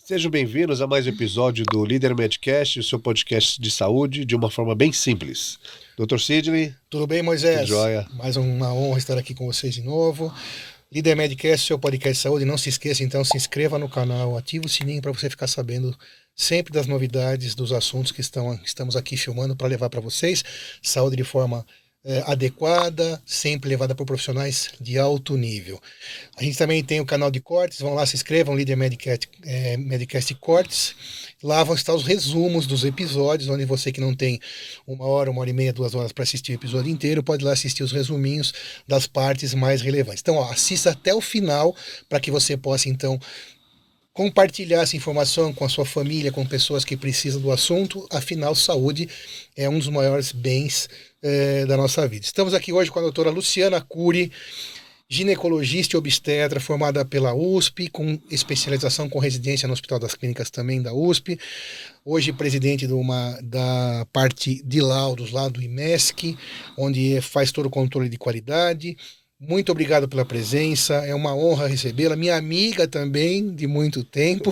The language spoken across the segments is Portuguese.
Sejam bem-vindos a mais um episódio do Líder Medcast, o seu podcast de saúde de uma forma bem simples. Dr. Sidney. Tudo bem, Moisés? Tudo jóia. Mais uma honra estar aqui com vocês de novo. Líder Medcast, seu podcast de saúde. Não se esqueça, então, se inscreva no canal, ative o sininho para você ficar sabendo sempre das novidades, dos assuntos que estamos aqui filmando para levar para vocês. Saúde de forma adequada, sempre levada por profissionais de alto nível. A gente também tem o canal de cortes, vão lá, se inscrevam, Líder Medcast Cortes. Lá vão estar os resumos dos episódios, onde você que não tem 1 hora e meia, 2 horas para assistir o episódio inteiro, pode ir lá assistir os resuminhos das partes mais relevantes. Então, assista até o final para que você possa, então, compartilhar essa informação com a sua família, com pessoas que precisam do assunto. Afinal, saúde é um dos maiores bens da nossa vida. Estamos aqui hoje com a doutora Luciana Cury, ginecologista e obstetra, formada pela USP, com especialização com residência no Hospital das Clínicas também da USP. Hoje presidente da parte de laudos lá do IMESC, onde faz todo o controle de qualidade. Muito obrigado pela presença, é uma honra recebê-la, minha amiga também de muito tempo.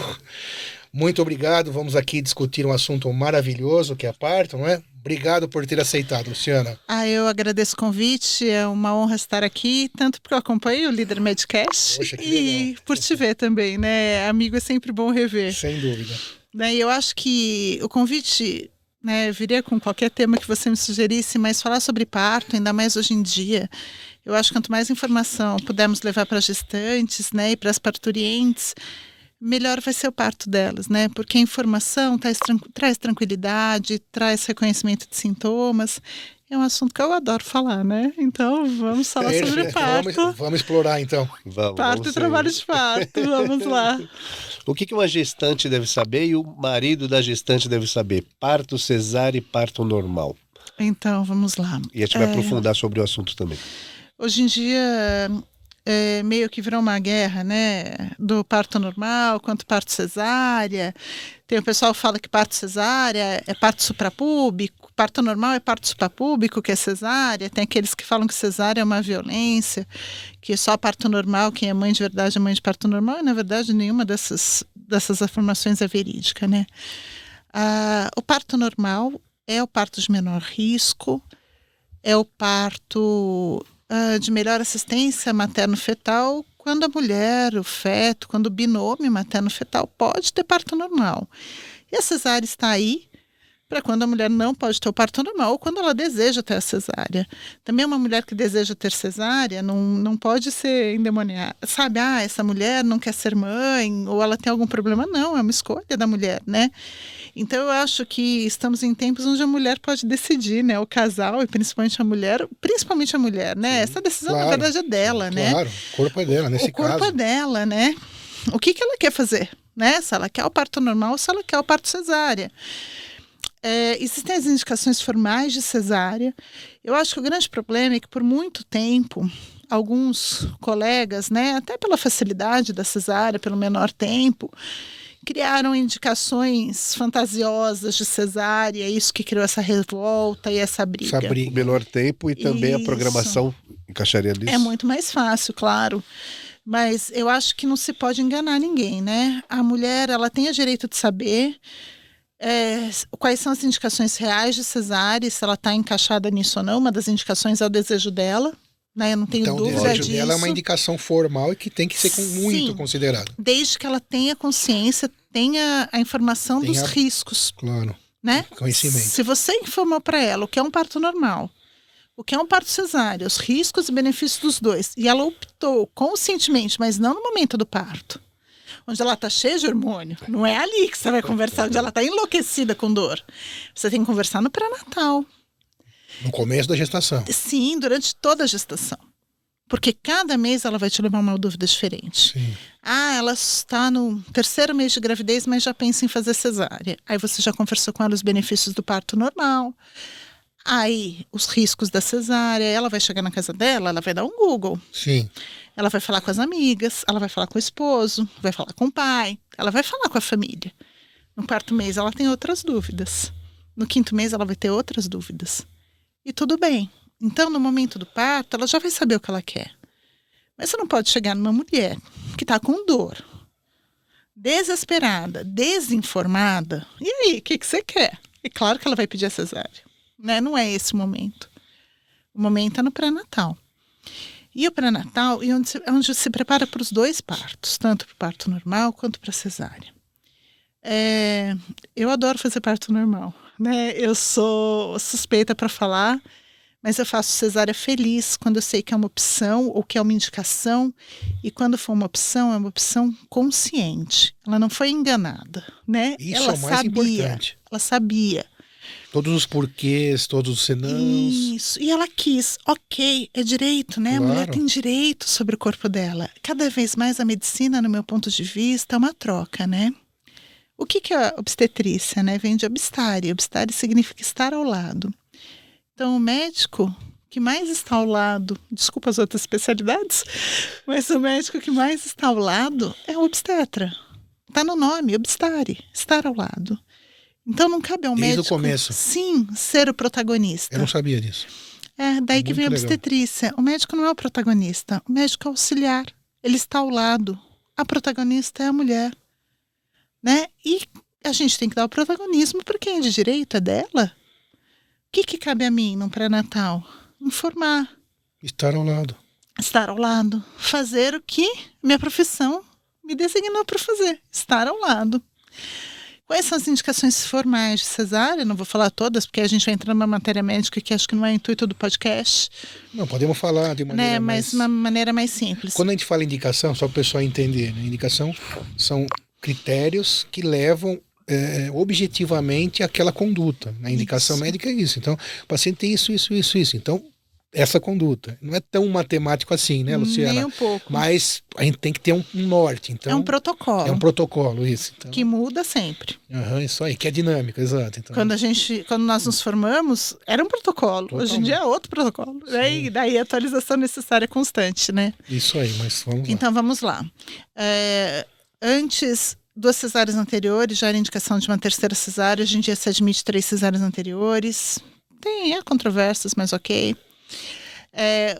Muito obrigado, vamos aqui discutir um assunto maravilhoso que é a parto, não é? Obrigado por ter aceitado, Luciana. Eu agradeço o convite, é uma honra estar aqui, tanto porque eu acompanho o Líder Medcast. Poxa, que e legal. Por te ver também, né? Amigo é sempre bom rever. Sem dúvida. Eu acho que o convite, né, viria com qualquer tema que você me sugerisse, mas falar sobre parto, ainda mais hoje em dia, eu acho que quanto mais informação pudermos levar para as gestantes, né, e para as parturientes, melhor vai ser o parto delas, né? Porque a informação traz tranquilidade, traz reconhecimento de sintomas. É um assunto que eu adoro falar, né? Então, vamos falar sobre parto. Vamos explorar, então. Parto e trabalho de parto, vamos lá. O que uma gestante deve saber e o marido da gestante deve saber? Parto cesárea e parto normal. Então, vamos lá. E a gente vai aprofundar sobre o assunto também. Hoje em dia, meio que virou uma guerra, né? Do parto normal quanto parto cesárea. Tem o pessoal que fala que parto cesárea é parto suprapúbico, parto normal é parto suprapúbico, que é cesárea. Tem aqueles que falam que cesárea é uma violência, que só parto normal, quem é mãe de verdade é mãe de parto normal, e na verdade nenhuma dessas afirmações é verídica, né? O parto normal é o parto de menor risco, é o parto de melhor assistência materno-fetal quando a mulher, o feto, quando o binômio materno-fetal pode ter parto normal. E a cesárea está aí para quando a mulher não pode ter o parto normal ou quando ela deseja ter a cesárea. Também uma mulher que deseja ter cesárea não pode ser endemoniada. Sabe, essa mulher não quer ser mãe ou ela tem algum problema. Não, é uma escolha da mulher, né? Então eu acho que estamos em tempos onde a mulher pode decidir, né? O casal e principalmente a mulher, né? Sim, essa decisão, claro, na verdade, é dela, né? Claro, o corpo é dela, nesse caso. O corpo é dela, né? O que ela quer fazer, né? Se ela quer o parto normal ou se ela quer o parto cesárea. Existem as indicações formais de cesárea. Eu acho que o grande problema é que por muito tempo alguns colegas, né, até pela facilidade da cesárea, pelo menor tempo, criaram indicações fantasiosas de cesárea, isso que criou essa revolta e essa briga. O menor tempo e também a programação encaixaria nisso. É muito mais fácil, claro. Mas eu acho que não se pode enganar ninguém, né? A mulher, ela tem o direito de saber quais são as indicações reais de cesárea, se ela está encaixada nisso ou não. Uma das indicações é o desejo dela, né? Eu não tenho dúvida disso. O desejo dela é uma indicação formal e que tem que ser muito considerada. Desde que ela tenha consciência, tenha a informação dos riscos. Claro, né? Conhecimento. Se você informou para ela o que é um parto normal, o que é um parto cesárea, os riscos e benefícios dos dois, e ela optou conscientemente, mas não no momento do parto, onde ela está cheia de hormônio, não é ali que você vai conversar, onde ela está enlouquecida com dor. Você tem que conversar no pré-natal. No começo da gestação. Sim, durante toda a gestação. Porque cada mês ela vai te levar uma dúvida diferente. Sim. Ela está no 3º mês de gravidez, mas já pensa em fazer cesárea. Aí você já conversou com ela os benefícios do parto normal. Aí, os riscos da cesárea. Ela vai chegar na casa dela, ela vai dar um Google. Sim. Ela vai falar com as amigas, ela vai falar com o esposo, vai falar com o pai, ela vai falar com a família. No 4º mês ela tem outras dúvidas. No 5º mês ela vai ter outras dúvidas. E tudo bem. Então, no momento do parto, ela já vai saber o que ela quer. Mas você não pode chegar numa mulher que está com dor, desesperada, desinformada, e aí, o que você quer? É claro que ela vai pedir a cesárea, né? Não é esse o momento. O momento é no pré-natal. E o pré-natal é onde se prepara para os 2 partos, tanto para o parto normal quanto para a cesárea. Eu adoro fazer parto normal, né? Eu sou suspeita para falar, mas eu faço cesárea feliz quando eu sei que é uma opção ou que é uma indicação. E quando for uma opção, é uma opção consciente. Ela não foi enganada, né? Isso ela é o mais importante. Ela sabia. Todos os porquês, todos os senãos. Isso. E ela quis. Ok, é direito, né? Claro. A mulher tem direito sobre o corpo dela. Cada vez mais a medicina, no meu ponto de vista, é uma troca, né? O que é obstetrícia, né? Vem de obstária. Obstária significa estar ao lado. Então, o médico que mais está ao lado, desculpa as outras especialidades, mas o médico que mais está ao lado é o obstetra. Está no nome, obstária, estar ao lado. Então, não cabe ao Desde médico, o começo. sim, ser o protagonista. Eu não sabia disso. Daí que Muito vem a legal. obstetrícia. O médico não é o protagonista, o médico é o auxiliar. Ele está ao lado. A protagonista é a mulher, né? E a gente tem que dar o protagonismo para quem é de direito, é dela. O que cabe a mim num pré-natal? Informar, Estar ao lado. estar ao lado, fazer o que minha profissão me designou para fazer, estar ao lado. Quais são as indicações formais de cesárea? Não vou falar todas, porque a gente vai entrar numa matéria médica que acho que não é o intuito do podcast, Não, podemos falar de maneira né? mais... Mas uma maneira mais simples. Quando a gente fala indicação, só para o pessoal entender, né? Indicação são critérios que levam objetivamente àquela conduta. A indicação Isso. médica é isso. Então, o paciente tem isso. Então, essa conduta. Não é tão matemático assim, né, Luciana? Nem um pouco. Mas a gente tem que ter um norte. Então, É um protocolo. é um protocolo, isso. Então, Que muda sempre. isso aí, que é dinâmico, exato. Então, Quando nós nos formamos, era um protocolo. Hoje em dia é outro protocolo. Daí a atualização necessária é constante, né? isso aí, mas vamos lá. Então vamos lá. Antes, 2 cesáreas anteriores, já era indicação de uma terceira cesárea. Hoje em dia se admite 3 cesáreas anteriores. Há controvérsias, mas ok.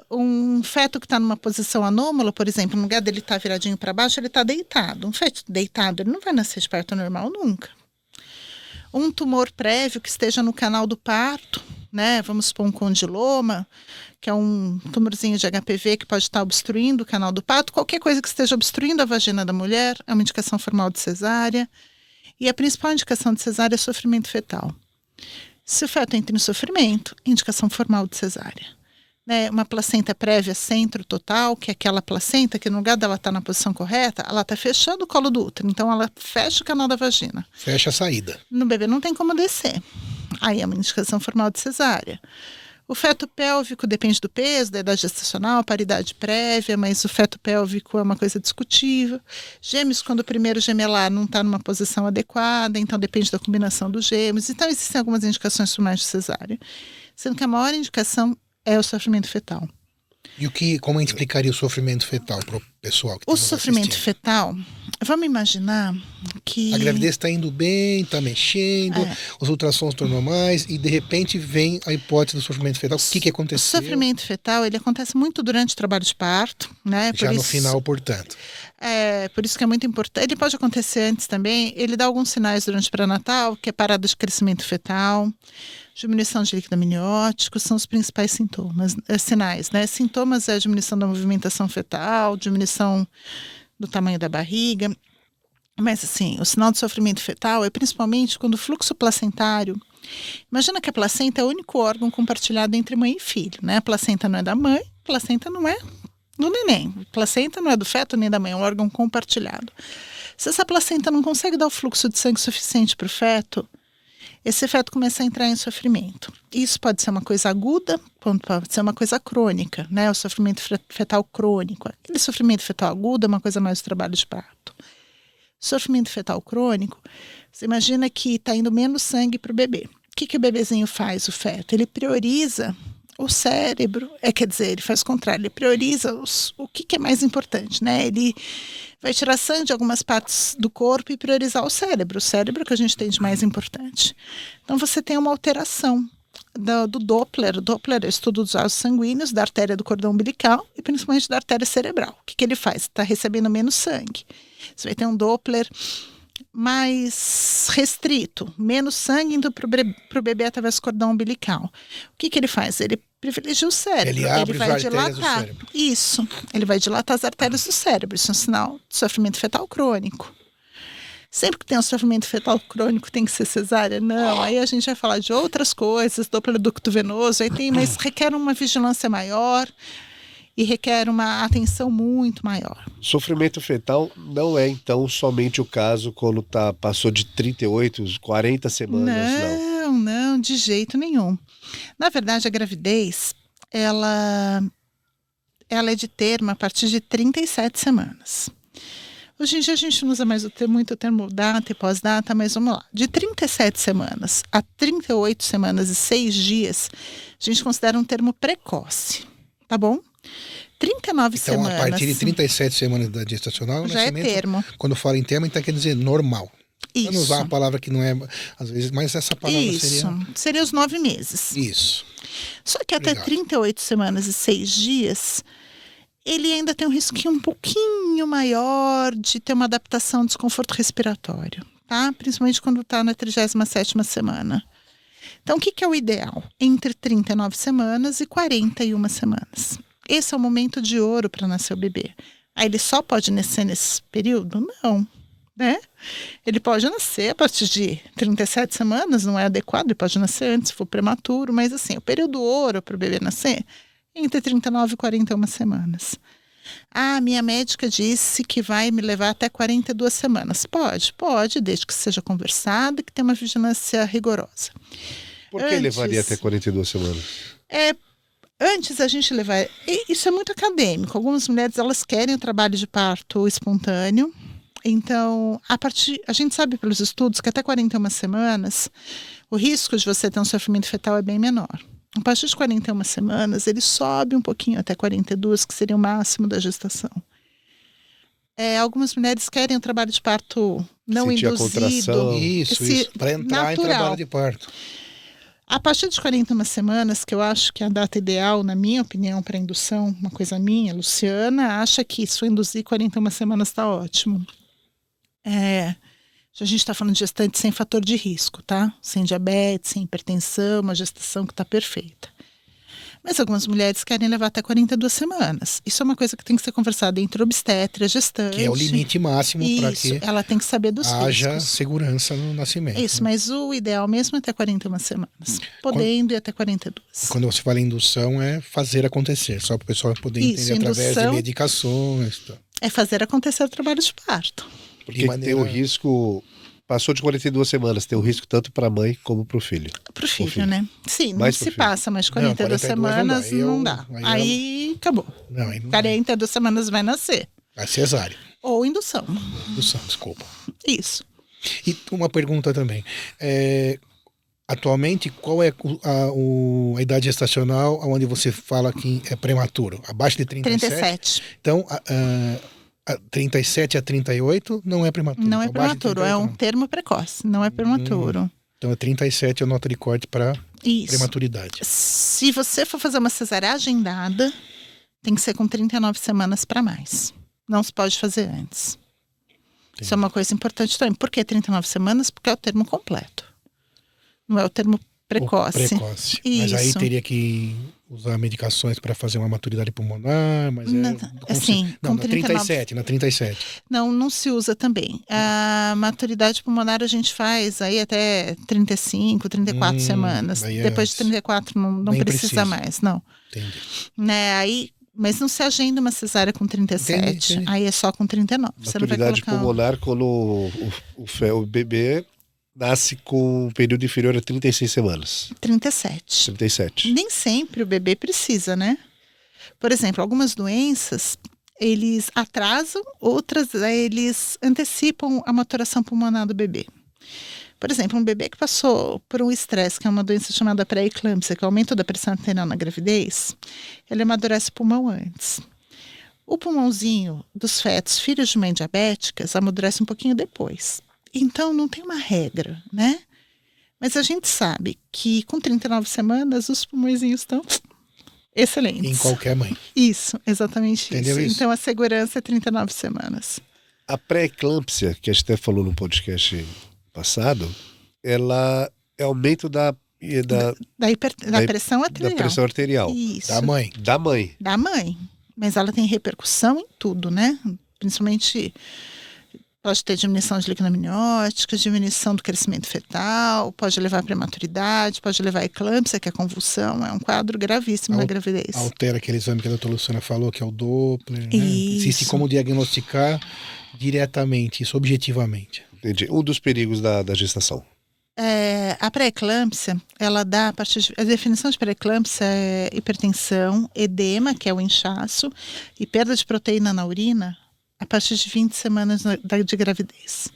Um feto que está numa posição anômala, por exemplo, no lugar dele estar viradinho para baixo, ele está deitado. Um feto deitado, ele não vai nascer de parto normal nunca. Um tumor prévio que esteja no canal do parto, né? Vamos supor um condiloma, que é um tumorzinho de HPV que pode estar obstruindo o canal do parto. Qualquer coisa que esteja obstruindo a vagina da mulher é uma indicação formal de cesárea. E a principal indicação de cesárea é sofrimento fetal. Se o feto entra em sofrimento, indicação formal de cesárea. Né? Uma placenta prévia centro total, que é aquela placenta que no lugar dela estar na posição correta, ela está fechando o colo do útero, então ela fecha o canal da vagina. Fecha a saída. No bebê não tem como descer. Aí é uma indicação formal de cesárea. O feto pélvico depende do peso, da idade gestacional, paridade prévia, mas o feto pélvico é uma coisa discutível. Gêmeos, quando o primeiro gemelar não está numa posição adequada, então depende da combinação dos gêmeos. Então existem algumas indicações formais de cesárea, sendo que a maior indicação é o sofrimento fetal. E como a gente explicaria o sofrimento fetal para o pessoal que está O nos sofrimento assistindo? fetal, vamos imaginar que... A gravidez está indo bem, está mexendo, os ultrassons estão normais e de repente vem a hipótese do sofrimento fetal. O que O aconteceu? sofrimento fetal, ele acontece muito durante o trabalho de parto, né? Já no final, portanto. Por isso que é muito importante. Ele pode acontecer antes também. Ele dá alguns sinais durante o pré-natal, que é parada de crescimento fetal, diminuição de líquido amniótico, são os principais sinais, né? Sintomas é a diminuição da movimentação fetal, diminuição do tamanho da barriga. Mas, assim, o sinal de sofrimento fetal é principalmente quando o fluxo placentário... Imagina que a placenta é o único órgão compartilhado entre mãe e filho, né? A placenta não é da mãe, a placenta não é do neném. A placenta não é do feto nem da mãe, é um órgão compartilhado. Se essa placenta não consegue dar o fluxo de sangue suficiente para o feto, esse feto começa a entrar em sofrimento. Isso pode ser uma coisa aguda, pode ser uma coisa crônica, né? O sofrimento fetal crônico. Aquele sofrimento fetal agudo é uma coisa mais do trabalho de parto. Sofrimento fetal crônico, você imagina que está indo menos sangue para o bebê. O que o bebezinho faz, o feto? Ele prioriza o cérebro, quer dizer, ele faz o contrário, ele prioriza o que é mais importante, né? Ele vai tirar sangue de algumas partes do corpo e priorizar o cérebro que a gente tem de mais importante. Então você tem uma alteração do Doppler. O Doppler é o estudo dos vasos sanguíneos, da artéria do cordão umbilical e principalmente da artéria cerebral. O que ele faz? Está recebendo menos sangue. Você vai ter um Doppler mais restrito, menos sangue indo para o bebê através do cordão umbilical. O que ele faz? Ele privilegia o cérebro. Ele abre vai as artérias dilatar. do cérebro. Isso. Ele vai dilatar as artérias do cérebro. Isso é um sinal de sofrimento fetal crônico. Sempre que tem um sofrimento fetal crônico tem que ser cesárea? Não. Aí a gente vai falar de outras coisas, Doppler ducto venoso, mas requer uma vigilância maior e requer uma atenção muito maior. Sofrimento fetal não é, então, somente o caso quando passou de 38, 40 semanas, não. Não, de jeito nenhum. Na verdade, a gravidez, ela é de termo a partir de 37 semanas. Hoje em dia a gente não usa mais muito o termo data e pós-data, mas vamos lá. De 37 semanas a 38 semanas e 6 dias, a gente considera um termo precoce, tá bom? 39 então, semanas... Então, a partir de 37 semanas da gestacional, já é termo. Quando fala em termo, então quer dizer normal. Isso. Para não usar uma palavra que não é, às vezes, mas essa palavra seria os 9 meses. Isso. Só que até 38 semanas e 6 dias... ele ainda tem um risquinho um pouquinho maior de ter uma adaptação ao desconforto respiratório, tá? Principalmente quando está na 37ª semana. Então, o que é o ideal? Entre 39 semanas e 41 semanas. Esse é o momento de ouro para nascer o bebê. Aí ele só pode nascer nesse período? Não, né? Ele pode nascer a partir de 37 semanas, não é adequado, ele pode nascer antes, se for prematuro, mas assim, o período ouro para o bebê nascer entre 39 e 41 semanas. Ah, minha médica disse que vai me levar até 42 semanas. Pode, desde que seja conversado e que tenha uma vigilância rigorosa. Por que levaria até 42 semanas? Antes a gente levar... Isso é muito acadêmico. Algumas mulheres, elas querem o trabalho de parto espontâneo. Então, a gente sabe pelos estudos que até 41 semanas, o risco de você ter um sofrimento fetal é bem menor. A partir de 41 semanas, ele sobe um pouquinho até 42, que seria o máximo da gestação. Algumas mulheres querem o trabalho de parto não sentir induzido. Isso, para entrar natural. Em trabalho de parto. A partir de 41 semanas, que eu acho que é a data ideal, na minha opinião, para indução, uma coisa minha, Luciana, acha que se eu induzir 41 semanas está ótimo. A gente está falando de gestante sem fator de risco, tá? Sem diabetes, sem hipertensão, uma gestação que está perfeita. Mas algumas mulheres querem levar até 42 semanas. Isso é uma coisa que tem que ser conversada entre obstetra e gestante. Que é o limite máximo para que ela tem que saber dos haja riscos. Segurança no nascimento. Isso, mas o ideal mesmo é até 41 semanas. Podendo ir até 42. Quando você fala em indução, é fazer acontecer. Só para o pessoal poder entender através de medicações. Tá? É fazer acontecer o trabalho de parto. Porque tem o risco... Passou de 42 semanas, tem o risco tanto para a mãe como para o filho. Para o filho, né? Sim, não se passa, mas 42 semanas não dá. Aí acabou. 42 semanas vai nascer. A cesárea. Ou indução. Indução, desculpa. Isso. E uma pergunta também. Atualmente, qual é a idade gestacional onde você fala que é prematuro? Abaixo de 37? Então, 37 a 38 não é prematuro. Não é prematuro, é um termo precoce, não é prematuro. Então, 37 é a nota de corte para prematuridade. Se você for fazer uma cesárea agendada, tem que ser com 39 semanas para mais. Não se pode fazer antes. Entendi. Isso é uma coisa importante também. Por que 39 semanas? Porque é o termo completo. Não é o termo precoce. Mas aí teria que usar medicações para fazer uma maturidade pulmonar, mas na 37. Não se usa também. A maturidade pulmonar a gente faz aí até 35, 34 semanas. Depois de 34 não precisa mais, não. Entendi. Né, mas não se agenda uma cesárea com 37. Entendi. Aí é só com 39. Maturidade pulmonar quando o bebê nasce com um período inferior a 36 semanas. 37. Nem sempre o bebê precisa, né? Por exemplo, algumas doenças, eles atrasam, outras eles antecipam a maturação pulmonar do bebê. Por exemplo, um bebê que passou por um estresse, que é uma doença chamada pré-eclâmpsia, que é o aumento da pressão arterial na gravidez, ele amadurece o pulmão antes. O pulmãozinho dos fetos, filhos de mãe diabéticas, amadurece um pouquinho depois. Então, não tem uma regra, né? Mas a gente sabe que com 39 semanas os pulmõezinhos estão excelentes. Em qualquer mãe. Isso, exatamente. Entendeu isso? Então a segurança é 39 semanas. A pré-eclâmpsia, que a gente até falou no podcast passado, ela é aumento da pressão arterial. Da pressão arterial. Isso. Da mãe. Da mãe. Mas ela tem repercussão em tudo, né? Principalmente pode ter diminuição de líquido amniótico, diminuição do crescimento fetal, pode levar à prematuridade, pode levar à eclâmpsia, que é a convulsão. É um quadro gravíssimo na gravidez. Altera aquele exame que a doutora Luciana falou, que é o Doppler. Né? Isso. Existe como diagnosticar diretamente, isso objetivamente. Entendi. Um dos perigos da gestação. A pré-eclâmpsia, ela dá a definição de pré-eclâmpsia é hipertensão, edema, que é o inchaço, e perda de proteína na urina a partir de 20 semanas de gravidez.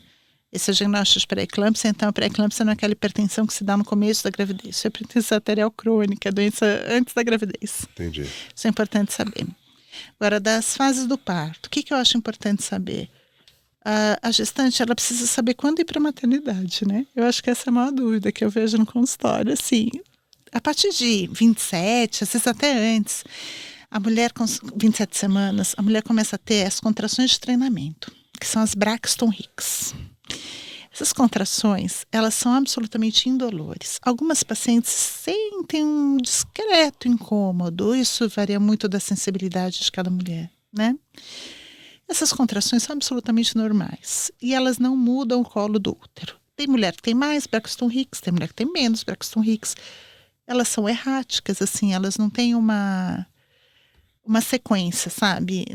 Esse é o diagnóstico de pré-eclâmpsia. Então, a pré-eclâmpsia não é aquela hipertensão que se dá no começo da gravidez. Isso é hipertensão arterial crônica, é doença antes da gravidez. Entendi. Isso é importante saber. Agora, das fases do parto, o que eu acho importante saber? A gestante, ela precisa saber quando ir para a maternidade, né? Eu acho que essa é a maior dúvida que eu vejo no consultório. Assim, a partir de 27, às vezes até antes, a mulher com 27 semanas, a mulher começa a ter as contrações de treinamento, que são as Braxton Hicks. Essas contrações, elas são absolutamente indolores. Algumas pacientes sentem um discreto incômodo, isso varia muito da sensibilidade de cada mulher, né? Essas contrações são absolutamente normais e elas não mudam o colo do útero. Tem mulher que tem mais Braxton Hicks, tem mulher que tem menos Braxton Hicks. Elas são erráticas, assim, elas não têm uma sequência, sabe?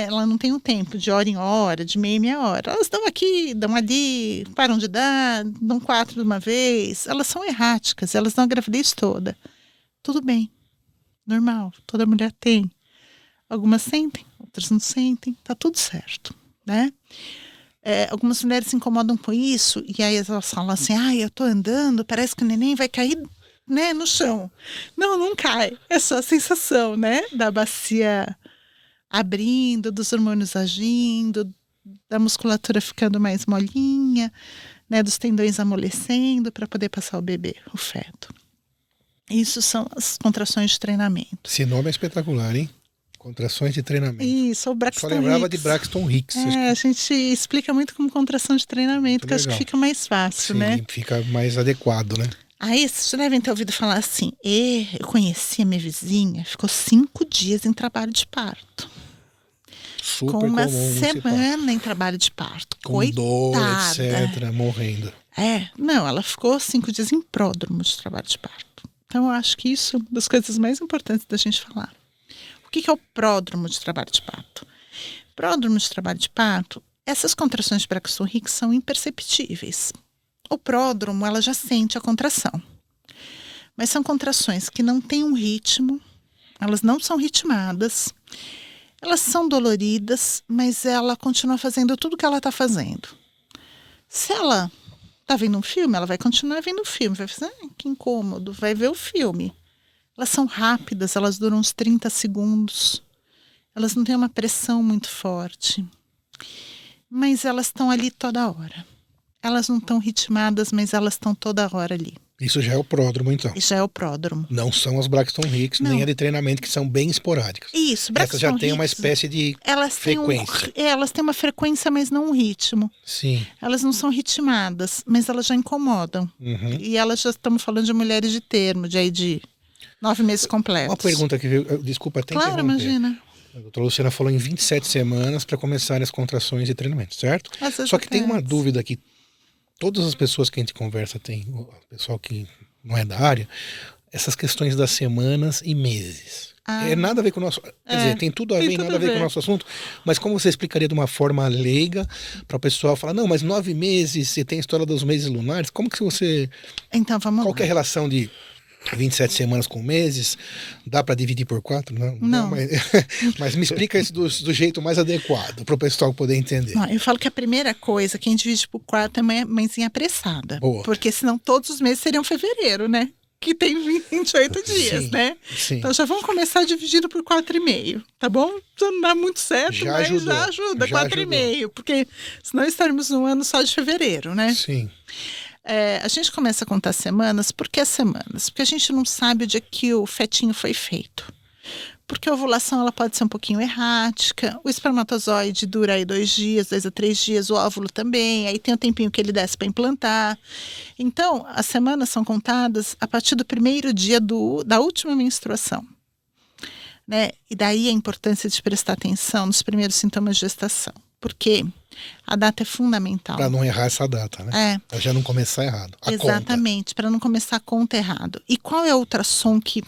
Ela não tem um tempo de hora em hora, de meia em meia hora. Elas dão aqui, dão ali, param de dar, dão 4 de uma vez. Elas são erráticas, elas dão a gravidez toda. Tudo bem, normal, toda mulher tem. Algumas sentem, outras não sentem, tá tudo certo, né? Algumas mulheres se incomodam com isso e aí elas falam assim, eu tô andando, parece que o neném vai cair, né, no chão. Não cai, é só a sensação, né, da bacia abrindo, dos hormônios agindo, da musculatura ficando mais molinha, né, dos tendões amolecendo para poder passar o bebê, o feto. Isso são as contrações de treinamento. Esse nome é espetacular, hein? Contrações de treinamento. Isso, o Braxton Hicks. Só lembrava Hicks. de Braxton Hicks. A gente explica muito como contração de treinamento, que eu acho que fica mais fácil, sim, né? Fica mais adequado, né? Aí vocês já devem ter ouvido falar assim, eu conheci a minha vizinha, ficou 5 dias em trabalho de parto. Super com uma comum, semana em trabalho de parto. Com coitada. dor, etc., morrendo. Não, ela ficou 5 dias em pródromo de trabalho de parto. Então eu acho que isso é uma das coisas mais importantes da gente falar. O que é o pródromo de trabalho de parto? Pródromo de trabalho de parto, essas contrações de Braxton Hicks são imperceptíveis. O pródromo, ela já sente a contração. Mas são contrações que não têm um ritmo, elas não são ritmadas, elas são doloridas, mas ela continua fazendo tudo o que ela está fazendo. Se ela está vendo um filme, ela vai continuar vendo o filme, vai fazer, que incômodo, vai ver o filme. Elas são rápidas, elas duram uns 30 segundos. Elas não têm uma pressão muito forte. Mas elas estão ali toda hora. Elas não estão ritmadas, mas elas estão toda hora ali. Isso já é o pródromo, então. Isso já é o pródromo. Não são as Braxton Hicks, nem a de treinamento, que são bem esporádicas. Isso, Braxton Essas já têm Hicks, uma espécie de frequência. Elas têm uma frequência, mas não um ritmo. Sim. Elas não são ritmadas, mas elas já incomodam. Uhum. E elas já estamos falando de mulheres de termo, de 9 meses completos. Uma pergunta que veio, desculpa até interromper. Claro, imagina. A doutora Luciana falou em 27 semanas para começarem as contrações e treinamento, certo? Só que tem uma dúvida que todas as pessoas que a gente conversa tem, o pessoal que não é da área, essas questões das semanas e meses. É nada a ver com o nosso... Quer dizer, tem tudo a ver e nada a ver com o nosso assunto, mas como você explicaria de uma forma leiga para o pessoal falar, não, mas 9 meses, você tem a história dos meses lunares, como que você... Então, vamos Qual que é a relação de 27 semanas com meses? Dá para dividir por 4? Não. Mas me explica isso do jeito mais adequado para o pessoal poder entender. Não, eu falo que a primeira coisa que a gente divide por 4 é mãezinha apressada. Boa. Porque senão todos os meses seriam fevereiro, né? Que tem 28 dias, né? Sim. Então já vamos começar dividindo por 4,5, tá bom? Já não dá muito certo, já mas ajudou. já ajuda, 4,5. Porque senão estaremos no ano só de fevereiro, né? Sim. A gente começa a contar semanas. Por que semanas? Porque a gente não sabe o dia que o fetinho foi feito. Porque a ovulação ela pode ser um pouquinho errática, o espermatozoide dura aí 2 dias, 2 a 3 dias, o óvulo também, aí tem o tempinho que ele desce para implantar. Então, as semanas são contadas a partir do primeiro dia da última menstruação. Né? E daí a importância de prestar atenção nos primeiros sintomas de gestação. Porque a data é fundamental. Para não errar essa data, né? Para já não começar errado. Exatamente, para não começar a conta errado. E qual é o ultrassom que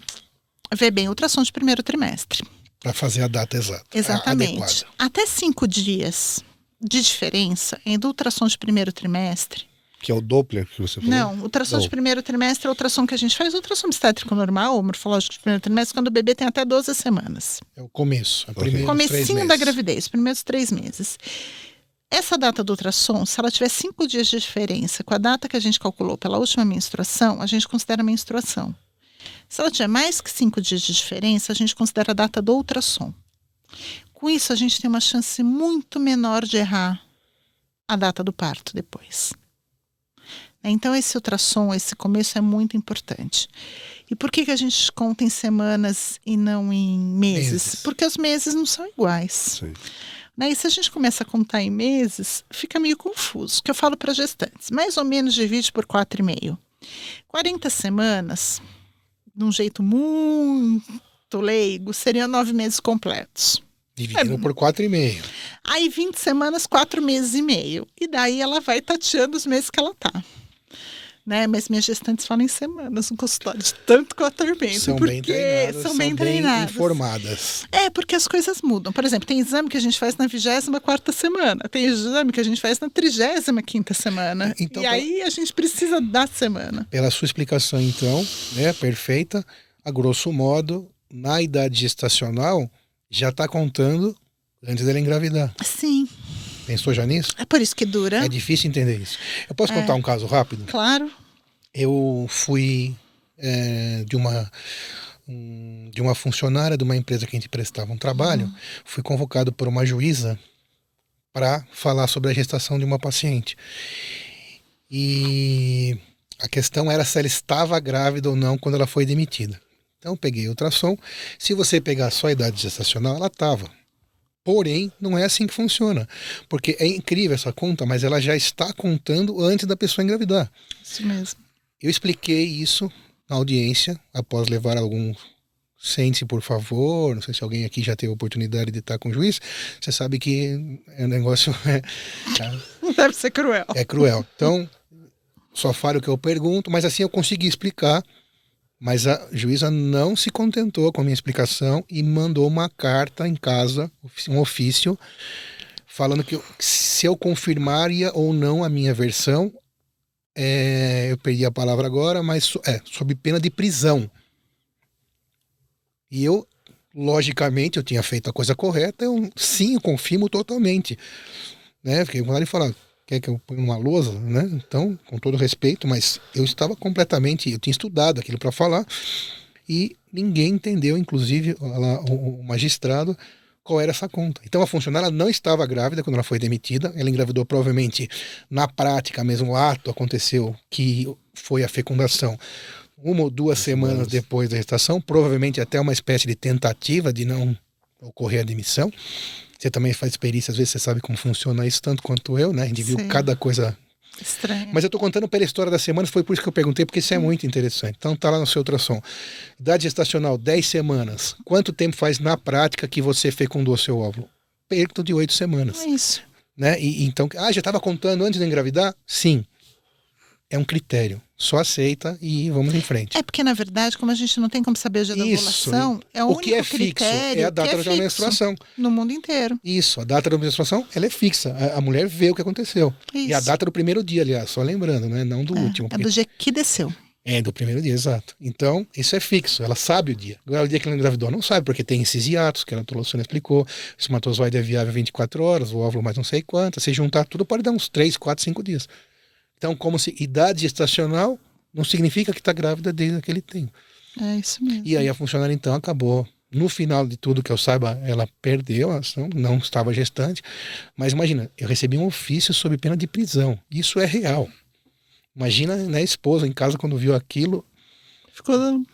vê bem? Ultrassom de primeiro trimestre. Para fazer a data exata. Exatamente. Adequada. Até 5 dias de diferença entre ultrassom de primeiro trimestre. Que é o Doppler que você falou? Não, ultrassom de primeiro trimestre é o ultrassom que a gente faz, ultrassom obstétrico normal, ou morfológico de primeiro trimestre, quando o bebê tem até 12 semanas. É o começo. Comecinho da gravidez, primeiros 3 meses. Essa data do ultrassom, se ela tiver 5 dias de diferença com a data que a gente calculou pela última menstruação, a gente considera menstruação. Se ela tiver mais que 5 dias de diferença, a gente considera a data do ultrassom. Com isso, a gente tem uma chance muito menor de errar a data do parto depois. Então, esse ultrassom, esse começo é muito importante. E por que a gente conta em semanas e não em meses? Porque os meses não são iguais. Sim. E se a gente começa a contar em meses, fica meio confuso. O que eu falo para gestantes, mais ou menos divide por 4,5. 40 semanas, de um jeito muito leigo, seriam 9 meses completos. Dividido por 4,5. Aí 20 semanas, 4 meses e meio. E daí ela vai tateando os meses que ela tá. Né? Mas minhas gestantes falam em semanas no consultório, de tanto que eu atormento. São bem treinadas, são bem treinadas. Informadas. Porque as coisas mudam. Por exemplo, tem exame que a gente faz na 24ª semana. Tem exame que a gente faz na 35ª semana. Então, e aí a gente precisa da semana. Pela sua explicação, então, né, perfeita, a grosso modo, na idade gestacional, já está contando antes dela engravidar. Sim. Pensou já nisso? É por isso que dura. É difícil entender isso. Eu posso contar um caso rápido? Claro. Eu fui de uma funcionária de uma empresa que a gente prestava um trabalho, fui convocado por uma juíza para falar sobre a gestação de uma paciente. E a questão era se ela estava grávida ou não quando ela foi demitida. Então eu peguei o ultrassom. Se você pegar só a idade gestacional, ela estava. Porém, não é assim que funciona. Porque é incrível essa conta, mas ela já está contando antes da pessoa engravidar. Isso mesmo. Eu expliquei isso na audiência, após levar algum... Sente-se, por favor. Não sei se alguém aqui já teve a oportunidade de estar com o juiz. Você sabe que o negócio deve ser cruel. É cruel. Então, só falo o que eu pergunto, mas assim eu consegui explicar. Mas a juíza não se contentou com a minha explicação e mandou uma carta em casa, um ofício, falando que se eu confirmaria ou não a minha versão, eu perdi a palavra agora, mas sob pena de prisão. E eu, logicamente, eu tinha feito a coisa correta, eu confirmo totalmente. Né? Fiquei com vontade de falar, quer que eu ponha uma lousa, né? Então, com todo respeito, mas eu estava completamente, eu tinha estudado aquilo para falar e ninguém entendeu, inclusive o magistrado, qual era essa conta. Então a funcionária não estava grávida quando ela foi demitida, ela engravidou provavelmente na prática mesmo, o ato aconteceu que foi a fecundação 1 ou 2 semanas depois da gestação, provavelmente até uma espécie de tentativa de não ocorrer a demissão. Você também faz perícia, às vezes você sabe como funciona isso, tanto quanto eu, né? A gente viu cada coisa estranha. Mas eu tô contando pela história das semanas, foi por isso que eu perguntei, porque isso é muito interessante. Então tá lá no seu ultrassom. Idade gestacional, 10 semanas. Quanto tempo faz na prática que você fecundou seu óvulo? Perto de 8 semanas. É isso. Né? Então, já estava contando antes de engravidar? Sim. É um critério. Só aceita e vamos em frente. É porque, na verdade, como a gente não tem como saber o dia da ovulação, é o único que é fixo critério é a data da menstruação. No mundo inteiro. Isso, a data da menstruação, ela é fixa. A mulher vê o que aconteceu. Isso. E a data do primeiro dia, aliás, só lembrando, né? Não do último. É do dia que desceu. É, do primeiro dia, exato. Então, isso é fixo, ela sabe o dia. Agora, o dia que ela engravidou, não sabe, porque tem esses hiatos, que a Luciana explicou. O espermatozoide é viável 24 horas, o óvulo mais não sei quantas. Se juntar tudo, pode dar uns 3, 4, 5 dias. Então, como se idade gestacional não significa que está grávida desde aquele tempo. É isso mesmo. E aí a funcionária, então, acabou. No final de tudo, que eu saiba, ela perdeu a ação, não estava gestante. Mas imagina, eu recebi um ofício sob pena de prisão. Isso é real. Imagina, né, a esposa em casa quando viu aquilo.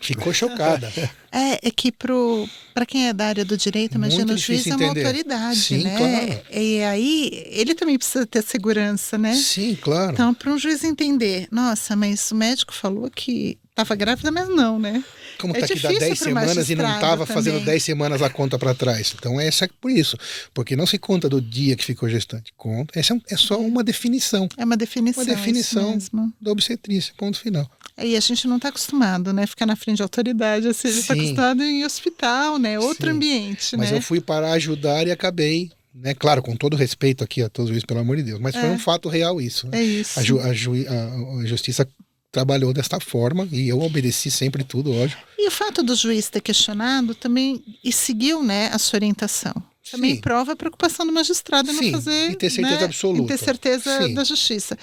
Ficou chocada. É que para quem é da área do direito, imagina, o juiz é uma autoridade, sim, né? Claro. E aí, ele também precisa ter segurança, né? Sim, claro. Então, para um juiz entender, nossa, mas o médico falou que estava grávida, mas não, né? Como tá aqui dá 10 semanas e não estava fazendo 10 semanas a conta para trás. Então, é por isso. Porque não se conta do dia que ficou gestante. Conta. Essa é só uma definição. É uma definição. Uma definição da obstetrícia, ponto final. E a gente não está acostumado, né? Ficar na frente de autoridade, assim, a gente está acostumado em hospital, né? Outro ambiente, mas eu fui para ajudar e acabei, né? Claro, com todo respeito aqui a todos eles, pelo amor de Deus. Mas foi um fato real isso. Né? É isso. A justiça trabalhou desta forma e eu obedeci sempre tudo, lógico. E o fato do juiz ter questionado também e seguiu, né, a sua orientação. Também prova a preocupação do magistrado em não fazer... e ter certeza absoluta. E ter certeza da justiça.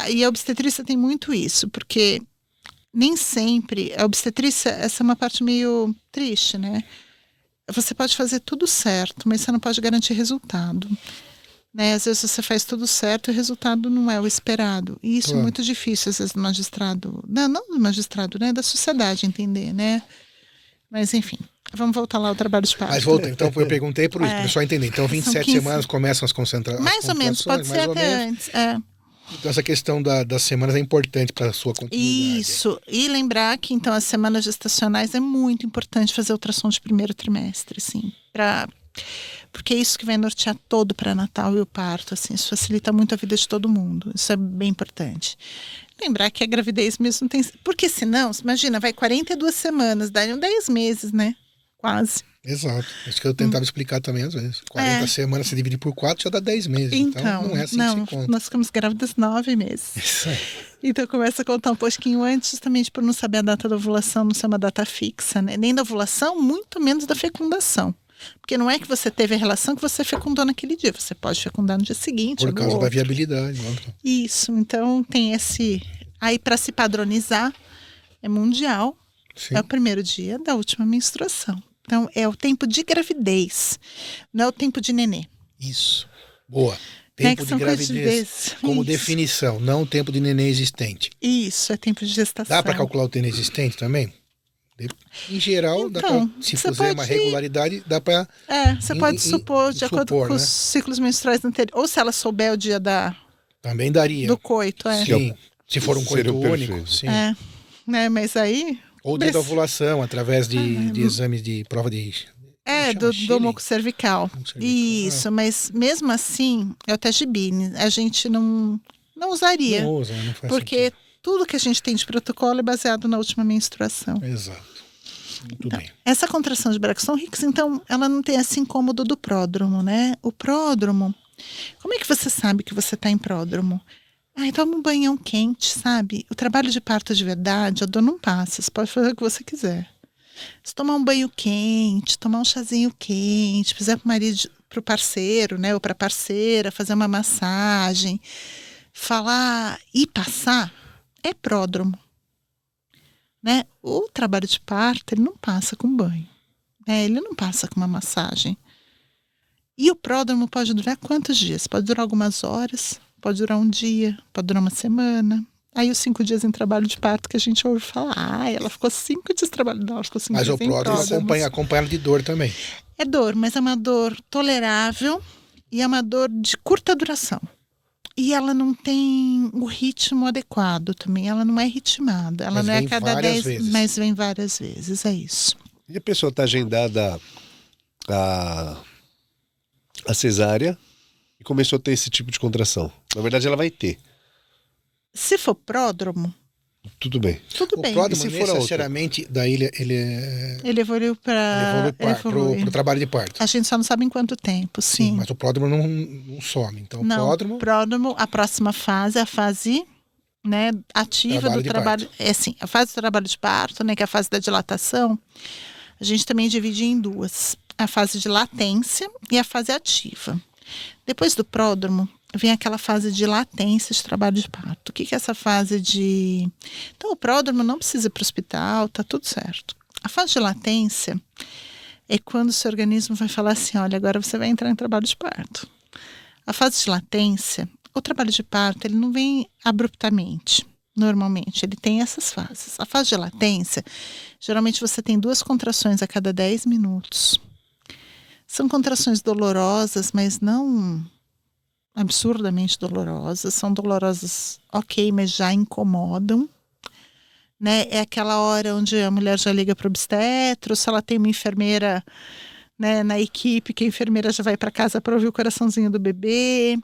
E a obstetrícia tem muito isso, porque nem sempre... A obstetrícia, essa é uma parte meio triste, né? Você pode fazer tudo certo, mas você não pode garantir resultado. Né? Às vezes você faz tudo certo e o resultado não é o esperado. E isso é muito difícil, às vezes, do magistrado... Não do magistrado, né? Da sociedade entender, né? Mas, enfim... Vamos voltar lá ao trabalho de parto. Mas volta, então eu perguntei por isso, para o pessoal entender. Então, 27 semanas começam as concentrações. Mais ou menos, pode ser até antes. Então, essa questão das semanas é importante para a sua continuidade. Isso. E lembrar que, então, as semanas gestacionais é muito importante fazer ultrassom de primeiro trimestre, assim, porque é isso que vai nortear todo o pré-natal e o parto, assim, isso facilita muito a vida de todo mundo. Isso é bem importante. Lembrar que a gravidez mesmo tem... Porque senão, imagina, vai 42 semanas, dariam 10 meses, né? Quase. Exato. Isso que eu tentava explicar também às vezes. 40 semanas se divide por 4 já dá 10 meses. Então não é assim que se conta. Nós ficamos grávidas 9 meses. Isso aí. Então começa a contar um pouquinho antes, justamente por não saber a data da ovulação, não ser uma data fixa, né? Nem da ovulação, muito menos da fecundação. Porque não é que você teve a relação que você fecundou naquele dia. Você pode fecundar no dia seguinte. Por causa da viabilidade. Isso. Então tem esse... Aí para se padronizar, é mundial. Sim. É o primeiro dia da última menstruação. Então, é o tempo de gravidez, não é o tempo de nenê. Isso. Boa. Tempo de gravidez como definição, não o tempo de nenê existente. Isso, é tempo de gestação. Dá para calcular o nenê existente também? Em geral, então, se fizer uma regularidade, dá para... você pode supor, de acordo com os ciclos menstruais anteriores. Ou se ela souber o dia também daria. Do coito, Sim, se for um coito único. Sim. Né, mas aí... Ou dia da ovulação, através de exames de prova de... do muco cervical. Isso, mas mesmo assim, é o teste Bini. A gente não usaria. Não usa, não faz porque sentido. Tudo que a gente tem de protocolo é baseado na última menstruação. Exato. Muito bem. Essa contração de Braxton Hicks, então, ela não tem esse incômodo do pródromo, né? O pródromo, como é que você sabe que você está em pródromo? Toma um banhão quente, sabe? O trabalho de parto de verdade, a dor não passa. Você pode fazer o que você quiser. Se tomar um banho quente, tomar um chazinho quente, precisar para o parceiro, né? Ou para a parceira, fazer uma massagem, falar e passar, é pródromo. Né? O trabalho de parto, ele não passa com banho. Né? Ele não passa com uma massagem. E o pródromo pode durar quantos dias? Pode durar algumas horas, pode durar um dia, pode durar uma semana. Aí os 5 dias em trabalho de parto que a gente ouve falar, ela ficou 5 dias trabalhando, não, ela ficou 5 dias em pródromo. Mas o pródromo acompanha de dor também. É dor, mas é uma dor tolerável e é uma dor de curta duração. E ela não tem o ritmo adequado também, ela não é ritmada. Ela não é a cada 10 vezes, mas vem várias vezes, é isso. E a pessoa está agendada a cesárea e começou a ter esse tipo de contração. Na verdade, ela vai ter. Se for pródromo, tudo bem. Tudo bem. O pródromo, necessariamente, daí ele evoluiu para o trabalho de parto. A gente só não sabe em quanto tempo, sim. Mas o pródromo não some. Então, pródromo, a próxima fase é a fase, né, ativa do trabalho. É assim, a fase do trabalho de parto, né, que é a fase da dilatação, a gente também divide em duas. A fase de latência e a fase ativa. Depois do pródromo, vem aquela fase de latência de trabalho de parto. O que é essa fase de... Então, o pródromo não precisa ir para o hospital, tá tudo certo. A fase de latência é quando o seu organismo vai falar assim, olha, agora você vai entrar em trabalho de parto. A fase de latência, o trabalho de parto, ele não vem abruptamente. normalmente, ele tem essas fases. A fase de latência, geralmente você tem 2 contrações a cada 10 minutos. São contrações dolorosas, mas não absurdamente dolorosas. São dolorosas, ok, mas já incomodam. Né? É aquela hora onde a mulher já liga para o obstetro, se ela tem uma enfermeira, né, na equipe, que a enfermeira já vai para casa para ouvir o coraçãozinho do bebê.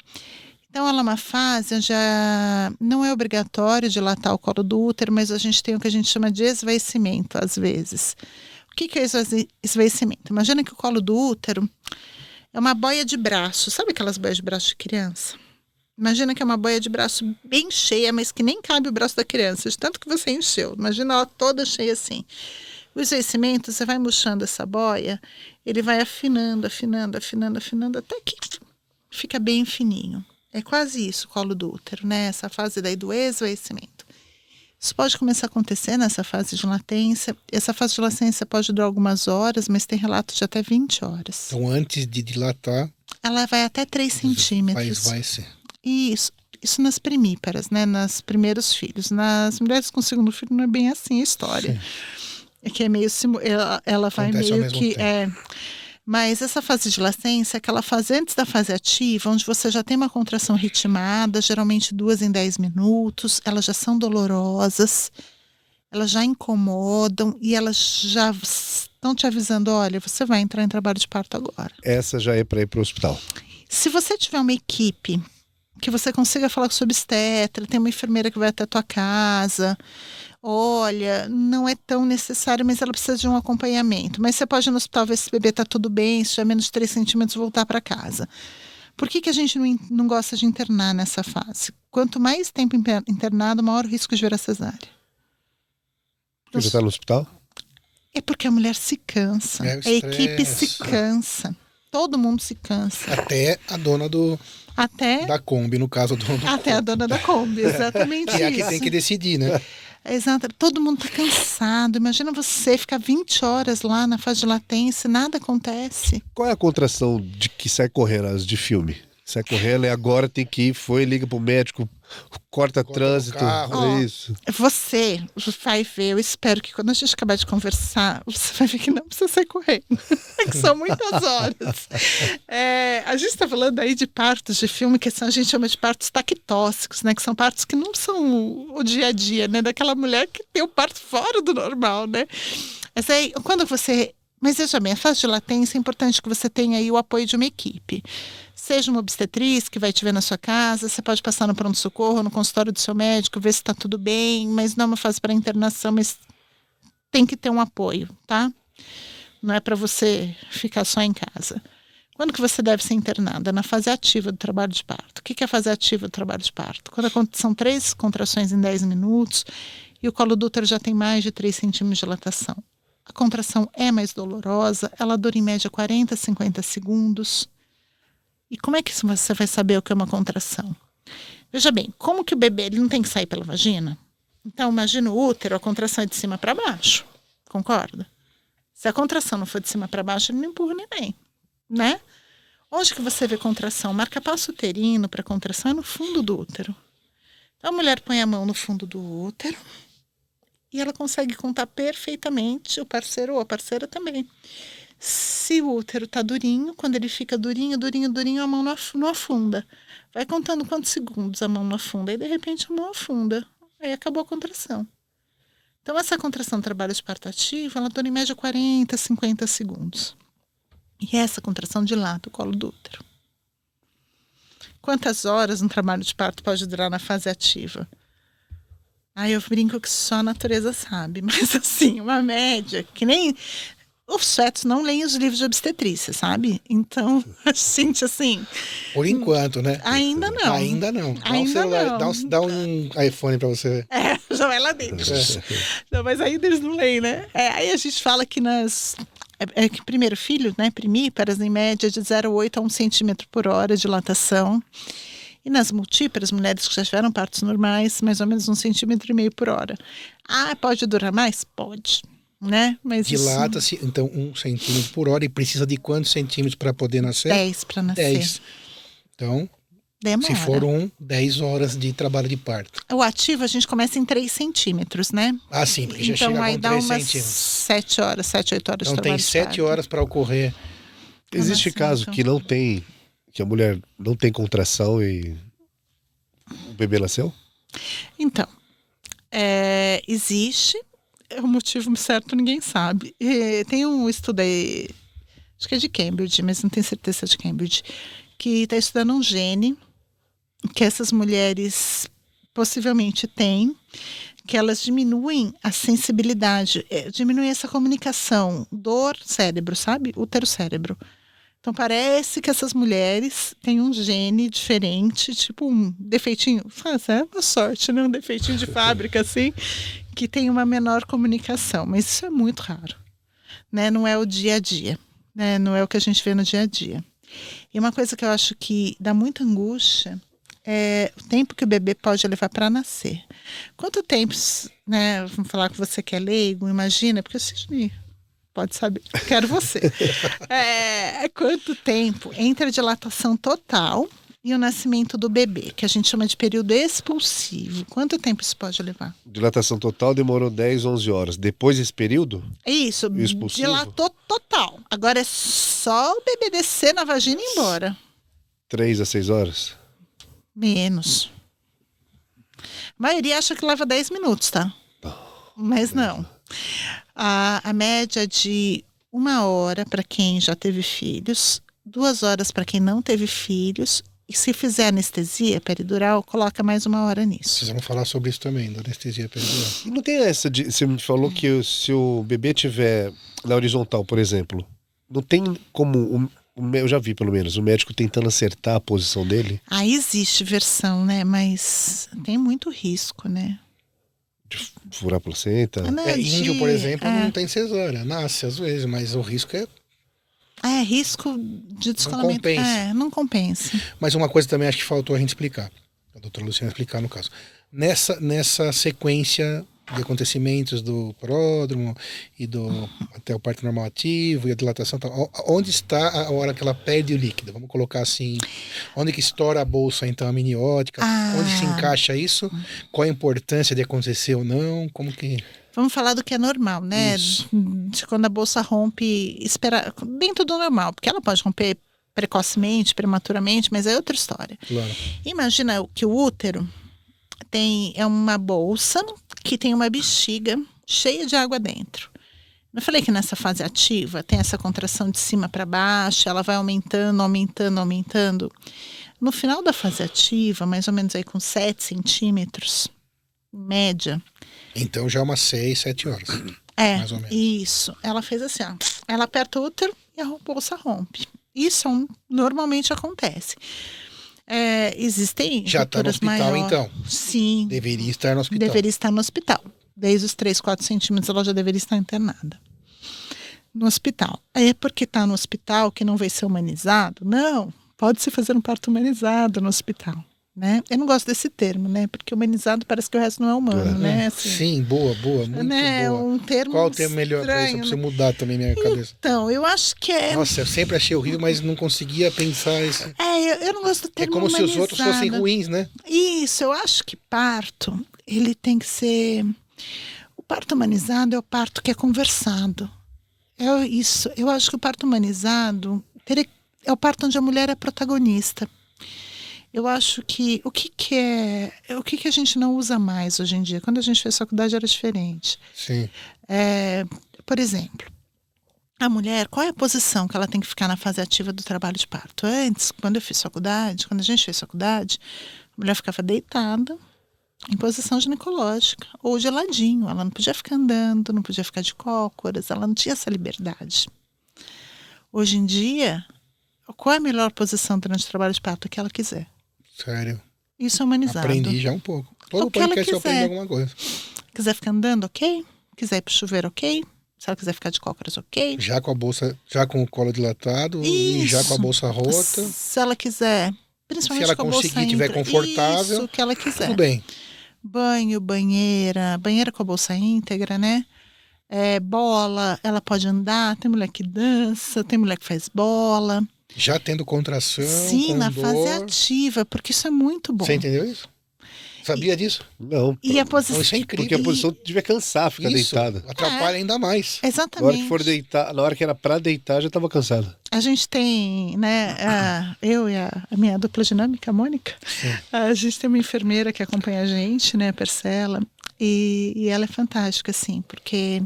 Então, ela é uma fase onde não é obrigatório dilatar o colo do útero, mas a gente tem o que a gente chama de esvaecimento, às vezes. O que é esvaecimento? Imagina que o colo do útero é uma boia de braço. Sabe aquelas boias de braço de criança? Imagina que é uma boia de braço bem cheia, mas que nem cabe o braço da criança, de tanto que você encheu. Imagina ela toda cheia assim. O esvaecimento, você vai murchando essa boia, ele vai afinando, até que fica bem fininho. É quase isso, o colo do útero, né? Essa fase daí do esvaecimento. Isso pode começar a acontecer nessa fase de latência. Essa fase de latência pode durar algumas horas, mas tem relatos de até 20 horas. Então, antes de dilatar... Ela vai até 3 centímetros. Vai ser. Isso nas primíparas, né? Nos primeiros filhos. Nas mulheres com segundo filho não é bem assim a história. Sim. É que é meio... Ela vai acontece meio que... Mas essa fase de latência é aquela fase antes da fase ativa, onde você já tem uma contração ritmada, geralmente 2 em 10 minutos, elas já são dolorosas, elas já incomodam e elas já estão te avisando, olha, você vai entrar em trabalho de parto agora. Essa já é para ir para o hospital. Se você tiver uma equipe que você consiga falar com o seu obstetra, tem uma enfermeira que vai até a tua casa... Olha, não é tão necessário, mas ela precisa de um acompanhamento. Mas você pode ir no hospital ver se esse bebê está tudo bem, se tiver menos de 3 centímetros, voltar para casa. Por que a gente não gosta de internar nessa fase? Quanto mais tempo internado, maior o risco de virar cesárea. Porque já está no hospital? É porque a mulher se cansa. A equipe se cansa. Todo mundo se cansa. Até a dona da Kombi, no caso, a dona da Até Kombi. A dona da Kombi, exatamente isso. Que é a que tem que decidir, né? Exato, todo mundo está cansado. Imagina você ficar 20 horas lá na fase de latência, nada acontece. Qual é a contração de que sai correndo, as de filme? Sai correndo e agora tem que ir, liga pro médico, corta trânsito, é isso. Você vai ver, eu espero que quando a gente acabar de conversar, você vai ver que não precisa sair correndo, que são muitas horas. A gente está falando aí de partos de filme que a gente chama de partos tactóxicos, né? Que são partos que não são o dia a dia, né? Daquela mulher que tem o parto fora do normal, né? Mas aí, mas veja bem, a fase de latência é importante que você tenha aí o apoio de uma equipe. Seja uma obstetriz que vai te ver na sua casa, você pode passar no pronto-socorro, no consultório do seu médico, ver se está tudo bem, mas não é uma fase para internação, mas tem que ter um apoio, tá? Não é para você ficar só em casa. Quando que você deve ser internada? Na fase ativa do trabalho de parto. O que é a fase ativa do trabalho de parto? Quando são 3 contrações em 10 minutos e o colo do útero já tem mais de 3 centímetros de dilatação. A contração é mais dolorosa, ela dura em média 40 a 50 segundos. E como é que você vai saber o que é uma contração? Veja bem, como que o bebê ele não tem que sair pela vagina? Então, imagina o útero, a contração é de cima para baixo. Concorda? Se a contração não for de cima para baixo, ele não empurra ninguém, né? Onde que você vê contração? Marca-passo uterino para contração é no fundo do útero. Então, a mulher põe a mão no fundo do útero e ela consegue contar perfeitamente, o parceiro ou a parceira também. Se o útero está durinho, quando ele fica durinho, a mão não afunda. Vai contando quantos segundos a mão não afunda, e de repente a mão afunda. Aí acabou a contração. Então essa contração do trabalho de parto ativo, ela dura em média 40, 50 segundos. E essa contração dilata o colo do útero. Quantas horas um trabalho de parto pode durar na fase ativa? Eu brinco que só a natureza sabe, mas assim, uma média, que nem... Os fetos não leem os livros de obstetrícia, sabe? Então, a gente assim... Por enquanto, né? Ainda não. Ainda não. Dá um celular, não. Dá um iPhone pra você. Já vai lá dentro. Não, mas ainda eles não leem, né? Aí a gente fala que que primeiro filho, né? Primíparas, em média, de 0,8 a 1 centímetro por hora de dilatação. E nas multíparas, mulheres que já tiveram partos normais, mais ou menos 1,5 centímetro por hora. Pode durar mais? Pode. Né? Mas dilata-se, então, 1 centímetro por hora e precisa de quantos centímetros para poder nascer? 10 para nascer. 10. Então, Demora. Se for 10 horas de trabalho de parto. O ativo a gente começa em 3 centímetros, né? Ah, sim, porque já então chega aí com dá 3 umas centímetros. 7 horas, 8 horas então de trabalho. Então tem 7 horas para ocorrer. Existe caso que não tem, que a mulher não tem contração e o bebê nasceu? Então, existe, o motivo certo ninguém sabe. Tem um estudo aí, acho que é de Cambridge, mas não tenho certeza de Cambridge, que está estudando um gene que essas mulheres possivelmente têm, que elas diminuem a sensibilidade, diminuem essa comunicação dor-cérebro, sabe? Útero-cérebro. Então parece que essas mulheres têm um gene diferente, tipo um defeitinho, é uma sorte, né? Um defeitinho de fábrica, assim, que tem uma menor comunicação. Mas isso é muito raro, né? Não é o dia a dia, né? Não é o que a gente vê no dia a dia. E uma coisa que eu acho que dá muita angústia é o tempo que o bebê pode levar para nascer. Quanto tempo, né? Vamos falar com você que é leigo, imagina, porque o Sidney pode saber, quero você. Quanto tempo entre a dilatação total e o nascimento do bebê, que a gente chama de período expulsivo. Quanto tempo isso pode levar? Dilatação total demorou 10, 11 horas. Depois desse período? Isso, dilatou total. Agora é só o bebê descer na vagina e ir embora. 3 a 6 horas? Menos. A maioria acha que leva 10 minutos, tá? Mas não. A média de 1 hora para quem já teve filhos, 2 horas para quem não teve filhos, e se fizer anestesia peridural, coloca mais 1 hora nisso. Vocês vão falar sobre isso também, da anestesia peridural. E não tem essa de... Você me falou que se o bebê tiver na horizontal, por exemplo, não tem como... Eu já vi, pelo menos, o médico tentando acertar a posição dele. Existe versão, né? Mas tem muito risco, né? De furar a placenta. Índio, por exemplo, não tem cesárea. Nasce às vezes, mas o risco é... risco de descolamento. Não compensa. Mas uma coisa também acho que faltou a gente explicar. A doutora Luciana explicar no caso. Nessa sequência de acontecimentos do pródromo e até o parto normal ativo e a dilatação, onde está a hora que ela perde o líquido? Vamos colocar assim, onde que estoura a bolsa então amniótica? Onde se encaixa isso? Qual a importância de acontecer ou não? Como que... Vamos falar do que é normal, né? Isso. De quando a bolsa rompe, dentro do normal, porque ela pode romper precocemente, prematuramente, mas é outra história. Claro. Imagina que o útero é uma bolsa que tem uma bexiga cheia de água dentro. Eu falei que nessa fase ativa tem essa contração de cima para baixo, ela vai aumentando, aumentando, aumentando. No final da fase ativa, mais ou menos aí com 7 centímetros, média. Então já umas 6, 7 horas. Mais ou menos. Isso. Ela fez assim, ela aperta o útero e a bolsa rompe. Isso normalmente acontece. Existem já está no hospital, então? Sim. Deveria estar no hospital. Deveria estar no hospital. Desde os 3, 4 centímetros ela já deveria estar internada. No hospital. É porque está no hospital que não vai ser humanizado? Não. Pode-se fazer um parto humanizado no hospital. Né? Eu não gosto desse termo, né? Porque humanizado parece que o resto não é humano, né? Assim, sim, boa, muito né? boa. Um termo Qual o termo melhor para isso? Eu preciso mudar também minha cabeça. Então, eu acho que Nossa, eu sempre achei horrível, mas não conseguia pensar isso. Eu não gosto do termo como humanizado. se os outros fossem ruins, né? Isso, eu acho que parto, ele tem que ser... O parto humanizado é o parto que é conversado. Isso, eu acho que o parto humanizado é o parto onde a mulher é protagonista. Eu acho que o que a gente não usa mais hoje em dia? Quando a gente fez faculdade era diferente. Sim. Por exemplo, a mulher, qual é a posição que ela tem que ficar na fase ativa do trabalho de parto? Antes, quando a gente fez faculdade, a mulher ficava deitada em posição ginecológica ou de ladinho. Ela não podia ficar andando, não podia ficar de cócoras, ela não tinha essa liberdade. Hoje em dia, qual é a melhor posição durante o trabalho de parto? A que ela quiser. Sério? Isso é humanizado. Aprendi já um pouco. Todo podcast eu aprendo alguma coisa. Quiser ficar andando, ok. Quiser ir pro chuveiro, ok. Se ela quiser ficar de cócoras, ok. Já com a bolsa, já com o colo dilatado. Isso. E já com a bolsa rota. Se ela quiser, principalmente se ela com a bolsa conseguir, estiver confortável. Isso, que ela quiser. Tudo bem. Banho, banheira com a bolsa íntegra, né? Bola, ela pode andar. Tem mulher que dança, tem mulher que faz bola. Já tendo contração, sim, com na dor. fase ativa, porque isso é muito bom. Você entendeu isso? Sabia disso? Não. E a posição... Isso é incrível. Porque a posição devia cansar, ficar deitada. Atrapalha ainda mais. Exatamente. Na hora que for deitar, na hora que era pra deitar, já estava cansada. A gente tem, né, eu e a minha dupla dinâmica, a Mônica, a gente tem uma enfermeira que acompanha a gente, né, a Persela, e ela é fantástica, assim, porque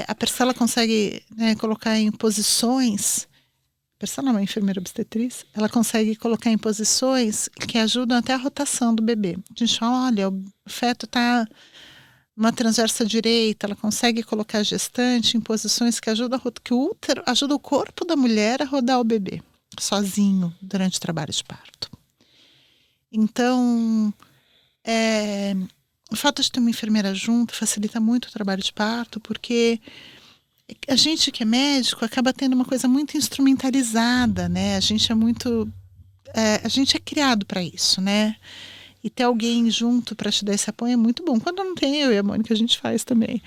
a Persela consegue, né, colocar em posições... Persela é uma enfermeira obstetriz, ela consegue colocar em posições que ajudam até a rotação do bebê. A gente fala, olha, o feto está numa transversa direita, ela consegue colocar a gestante em posições que ajudam que o útero, ajuda o corpo da mulher a rodar o bebê sozinho durante o trabalho de parto. Então, o fato de ter uma enfermeira junto facilita muito o trabalho de parto, porque a gente que é médico acaba tendo uma coisa muito instrumentalizada, né? A gente é criado para isso, né? E ter alguém junto para te dar esse apoio é muito bom. Quando não tem, eu e a Mônica a gente faz também.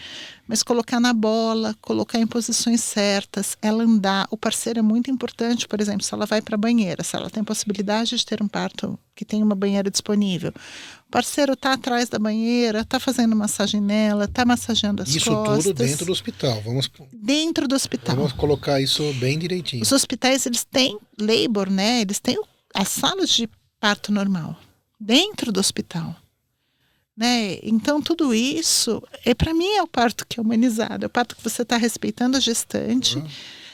Mas colocar na bola, colocar em posições certas, ela andar. O parceiro é muito importante, por exemplo, se ela vai para a banheira, se ela tem possibilidade de ter um parto que tem uma banheira disponível. O parceiro está atrás da banheira, está fazendo massagem nela, está massageando as costas. Isso tudo dentro do hospital. Dentro do hospital. Vamos colocar isso bem direitinho. Os hospitais, eles têm labor, né? Eles têm as salas de parto normal dentro do hospital, né? Então tudo isso para mim é o parto que é humanizado, é o parto que você está respeitando a gestante,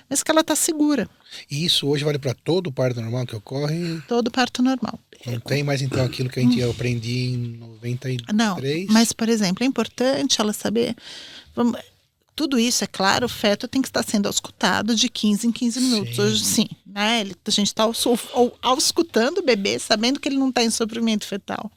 mas que ela está segura. E isso hoje vale para todo parto normal que ocorre? Todo parto normal. Não tem mais então aquilo que a gente aprendi em 93? Não, mas por exemplo, é importante ela saber. Tudo isso, é claro, o feto tem que estar sendo auscultado de 15 em 15 minutos. Sim. Hoje, sim, né? A gente está auscultando o bebê, sabendo que ele não está em sofrimento fetal.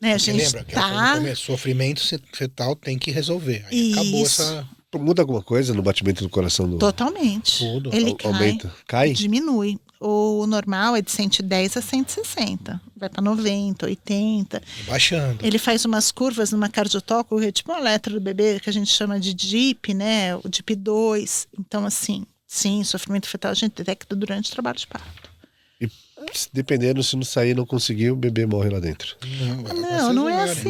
Né? A gente lembra que sofrimento fetal tem que resolver. Aí acabou essa... Muda alguma coisa no batimento do coração do... Totalmente. Tudo. Ele aumenta. Cai? Diminui. O normal é de 110 a 160. Vai para 90, 80. Baixando. Ele faz umas curvas numa cardiotóxico, é tipo um eletro do bebê, que a gente chama de DIP, né? O DIP 2. Então, assim, sim, sofrimento fetal a gente detecta durante o trabalho de parto. E dependendo, se não sair, não conseguir, o bebê morre lá dentro. Não é assim,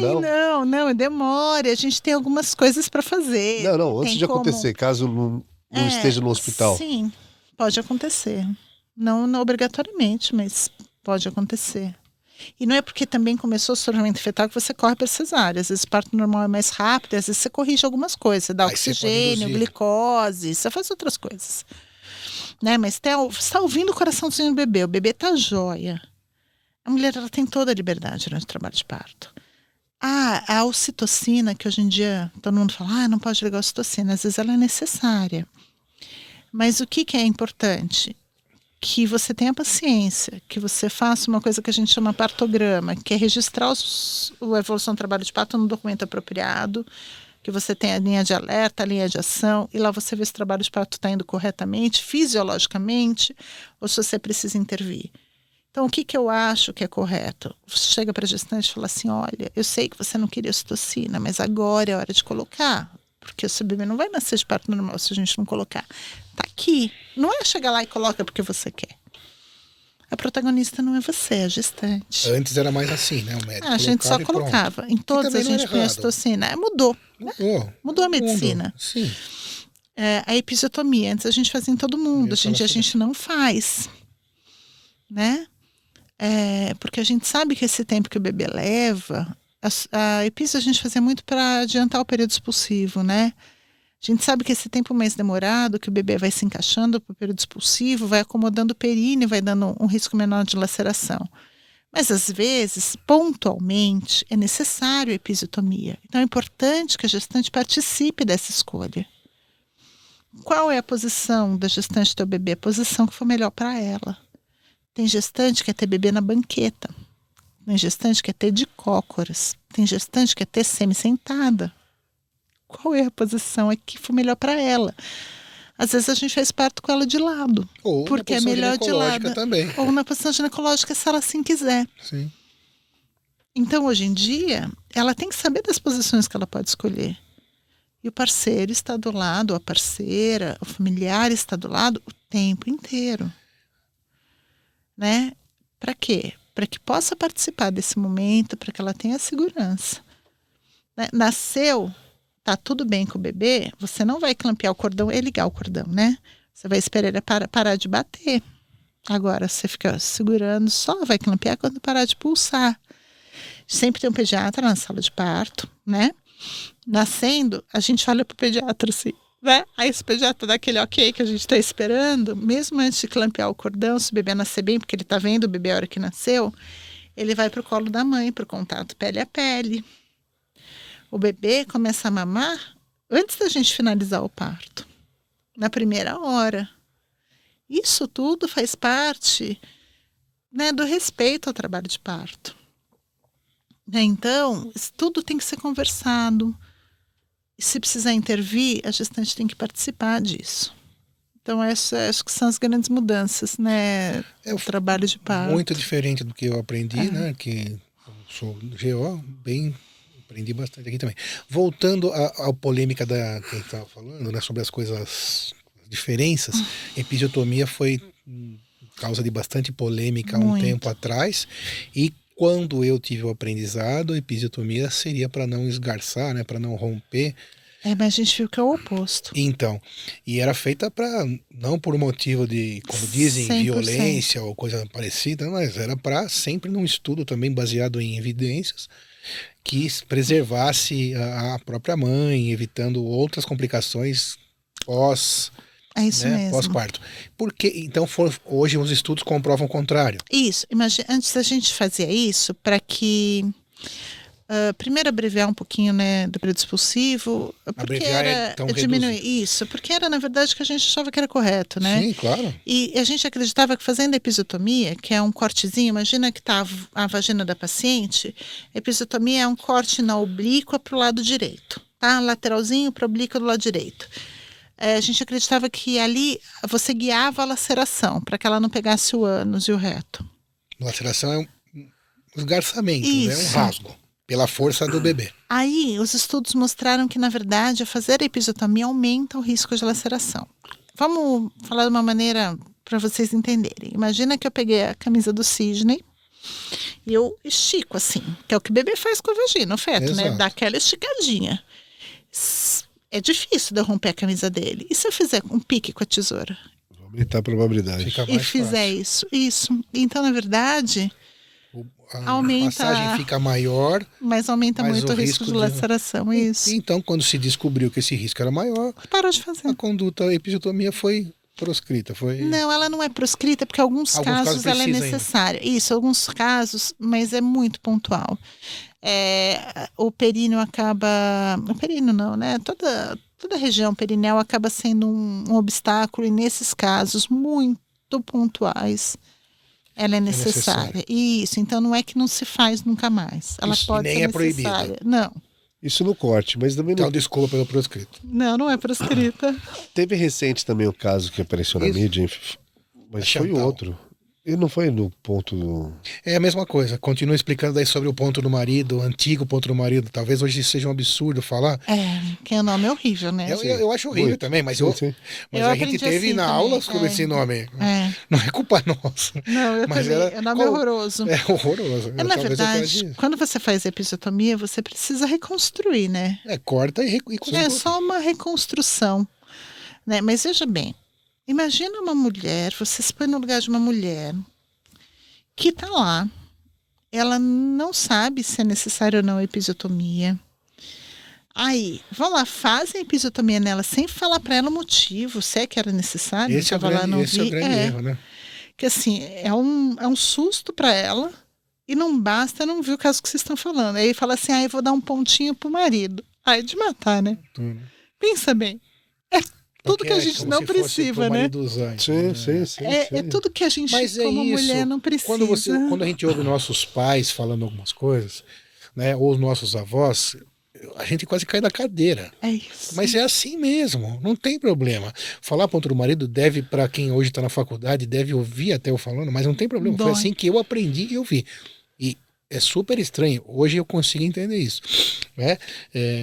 não, demora. A gente tem algumas coisas para fazer. Não, antes de acontecer, caso não esteja no hospital. Sim, pode acontecer. Não obrigatoriamente, mas pode acontecer. E não é porque também começou o sofrimento fetal que você corre para cesárea. Às vezes o parto normal é mais rápido, às vezes você corrige algumas coisas. Você dá oxigênio, glicose, você faz outras coisas. Né? Mas você está ouvindo o coraçãozinho do bebê, o bebê está jóia. A mulher ela tem toda a liberdade durante o trabalho de parto. A ocitocina, que hoje em dia todo mundo fala, não pode ligar a ocitocina. Às vezes ela é necessária. Mas o que é importante? Que você tenha paciência, que você faça uma coisa que a gente chama partograma, que é registrar a evolução do trabalho de parto no documento apropriado, que você tenha a linha de alerta, a linha de ação, e lá você vê se o trabalho de parto está indo corretamente, fisiologicamente, ou se você precisa intervir. Então, o que eu acho que é correto? Você chega para a gestante e fala assim, olha, eu sei que você não queria ocitocina, mas agora é hora de colocar, porque o seu bebê não vai nascer de parto normal se a gente não colocar. Tá aqui. Não é chegar lá e coloca porque você quer. A protagonista não é você, é a gestante. Antes era mais assim, né? O médico a gente só colocava. Pronto. Em todas a gente põe a ocitocina. Mudou. Mudou a medicina. Mudou. Sim. A episiotomia. Antes a gente fazia em todo mundo. Hoje em dia a gente não faz. Né? Porque a gente sabe que esse tempo que o bebê leva... A epísio a gente fazia muito para adiantar o período expulsivo, né? A gente sabe que esse tempo mais demorado, que o bebê vai se encaixando para o período expulsivo, vai acomodando o períneo, vai dando um risco menor de laceração. Mas, às vezes, pontualmente, é necessário a episiotomia. Então, é importante que a gestante participe dessa escolha. Qual é a posição da gestante do teu bebê? A posição que for melhor para ela. Tem gestante que quer ter bebê na banqueta. Tem gestante que quer ter de cócoras. Tem gestante que quer ter semi-sentada. Qual é a posição que for melhor para ela? Às vezes a gente faz parto com ela de lado. Ou porque é melhor de lado. Também. Ou na posição ginecológica, se ela assim quiser. Sim. Então, hoje em dia, ela tem que saber das posições que ela pode escolher. E o parceiro está do lado, a parceira, o familiar está do lado o tempo inteiro. né? Para quê? Para que possa participar desse momento, para que ela tenha segurança. Né? Nasceu, tá tudo bem com o bebê, você não vai clampear o cordão e ligar o cordão, né? Você vai esperar ele parar de bater. Agora, você fica segurando, só vai clampear quando parar de pulsar. Sempre tem um pediatra na sala de parto, né? Nascendo, a gente olha pro pediatra assim, né? Aí esse pediatra dá aquele ok que a gente está esperando, mesmo antes de clampear o cordão, se o bebê nascer bem, porque ele tá vendo o bebê a hora que nasceu, ele vai pro colo da mãe, pro contato pele a pele. O bebê começa a mamar antes da gente finalizar o parto, na primeira hora. Isso tudo faz parte, né, do respeito ao trabalho de parto. Então, tudo tem que ser conversado. E se precisar intervir, a gestante tem que participar disso. Então, acho que são as grandes mudanças, né? O trabalho de parto. Muito diferente do que eu aprendi, né? Que eu sou GO, aprendi bastante aqui também. Voltando à polêmica que a gente estava falando, né? Sobre as diferenças, episiotomia foi causa de bastante polêmica há um tempo atrás. E quando eu tive o aprendizado, a episiotomia seria para não esgarçar, né, para não romper. Mas a gente viu que é o oposto. Então, e era feita não por motivo de, como dizem, 100%. Violência ou coisa parecida, mas era para sempre num estudo também baseado em evidências que preservasse a própria mãe, evitando outras complicações pós-parto. Porque então hoje os estudos comprovam o contrário. Isso. Imagina, antes a gente fazia isso para que primeiro abreviar um pouquinho, né, do período expulsivo, porque era diminuir isso, porque era na verdade que a gente achava que era correto, né? Sim, claro. E a gente acreditava que fazendo a episiotomia, que é um cortezinho, imagina que tá a vagina da paciente, a episiotomia é um corte na oblíqua para o lado direito, tá? Lateralzinho para oblíqua do lado direito. A gente acreditava que ali você guiava a laceração para que ela não pegasse o ânus e o reto. Laceração é um esgarçamento, né? Um rasgo, pela força do bebê. Aí os estudos mostraram que, na verdade, fazer a episiotomia aumenta o risco de laceração. Vamos falar de uma maneira para vocês entenderem. Imagina que eu peguei a camisa do Sidney e eu estico assim, que é o que o bebê faz com a vagina, o feto, né? Dá aquela esticadinha. É difícil de eu romper a camisa dele. E se eu fizer um pique com a tesoura? Aumentar a probabilidade. E fizer isso. Então, na verdade, aumenta. A passagem fica maior. Mas aumenta muito o risco de laceração. Isso. Então, quando se descobriu que esse risco era maior, parou de fazer. A conduta, a episiotomia foi proscrita. Não, ela não é proscrita, porque alguns casos ela é necessária. Ainda. Isso, alguns casos, mas é muito pontual. O períneo acaba... O períneo não, né? Toda a região perineal acaba sendo um obstáculo, e nesses casos muito pontuais, ela é necessária. Isso, então não é que não se faz nunca mais. Ela isso pode nem ser é necessária. Proibida. Não. Isso no corte, mas também não... Então, desculpa pelo proscrito. Não é proscrita. Teve recente também o caso que apareceu na mídia, mas foi outro. E não foi no ponto... É a mesma coisa. Continua explicando daí sobre o ponto do marido, o antigo ponto do marido. Talvez hoje seja um absurdo falar. Que o nome é horrível, né? Eu acho horrível também, mas a gente teve assim na aula sobre esse nome. Não é culpa nossa. Não, eu também. O nome é horroroso. É horroroso. Na verdade, quando você faz a episiotomia, você precisa reconstruir, né? Corta e reconstrói. É só uma reconstrução, né? Mas veja bem, imagina uma mulher, você se põe no lugar de uma mulher que está lá, ela não sabe se é necessário ou não a episiotomia. Aí, vão lá, fazem a episiotomia nela sem falar para ela o motivo, se é que era necessário. Esse é o grande erro, né? Que assim, é um susto para ela e não basta, não viu o caso que vocês estão falando. Aí fala assim, eu vou dar um pontinho pro marido. Aí de matar, né? Pensa bem. Tudo que a gente não precisa, né? Sim. É tudo que a gente, como mulher, não precisa. Quando a gente ouve nossos pais falando algumas coisas, né, ou os nossos avós, a gente quase cai da cadeira. É isso. Mas é assim mesmo, não tem problema. Falar ponto do marido deve, para quem hoje está na faculdade, deve ouvir até eu falando, mas não tem problema. Foi assim que eu aprendi e eu vi. E é super estranho. Hoje eu consigo entender isso, né?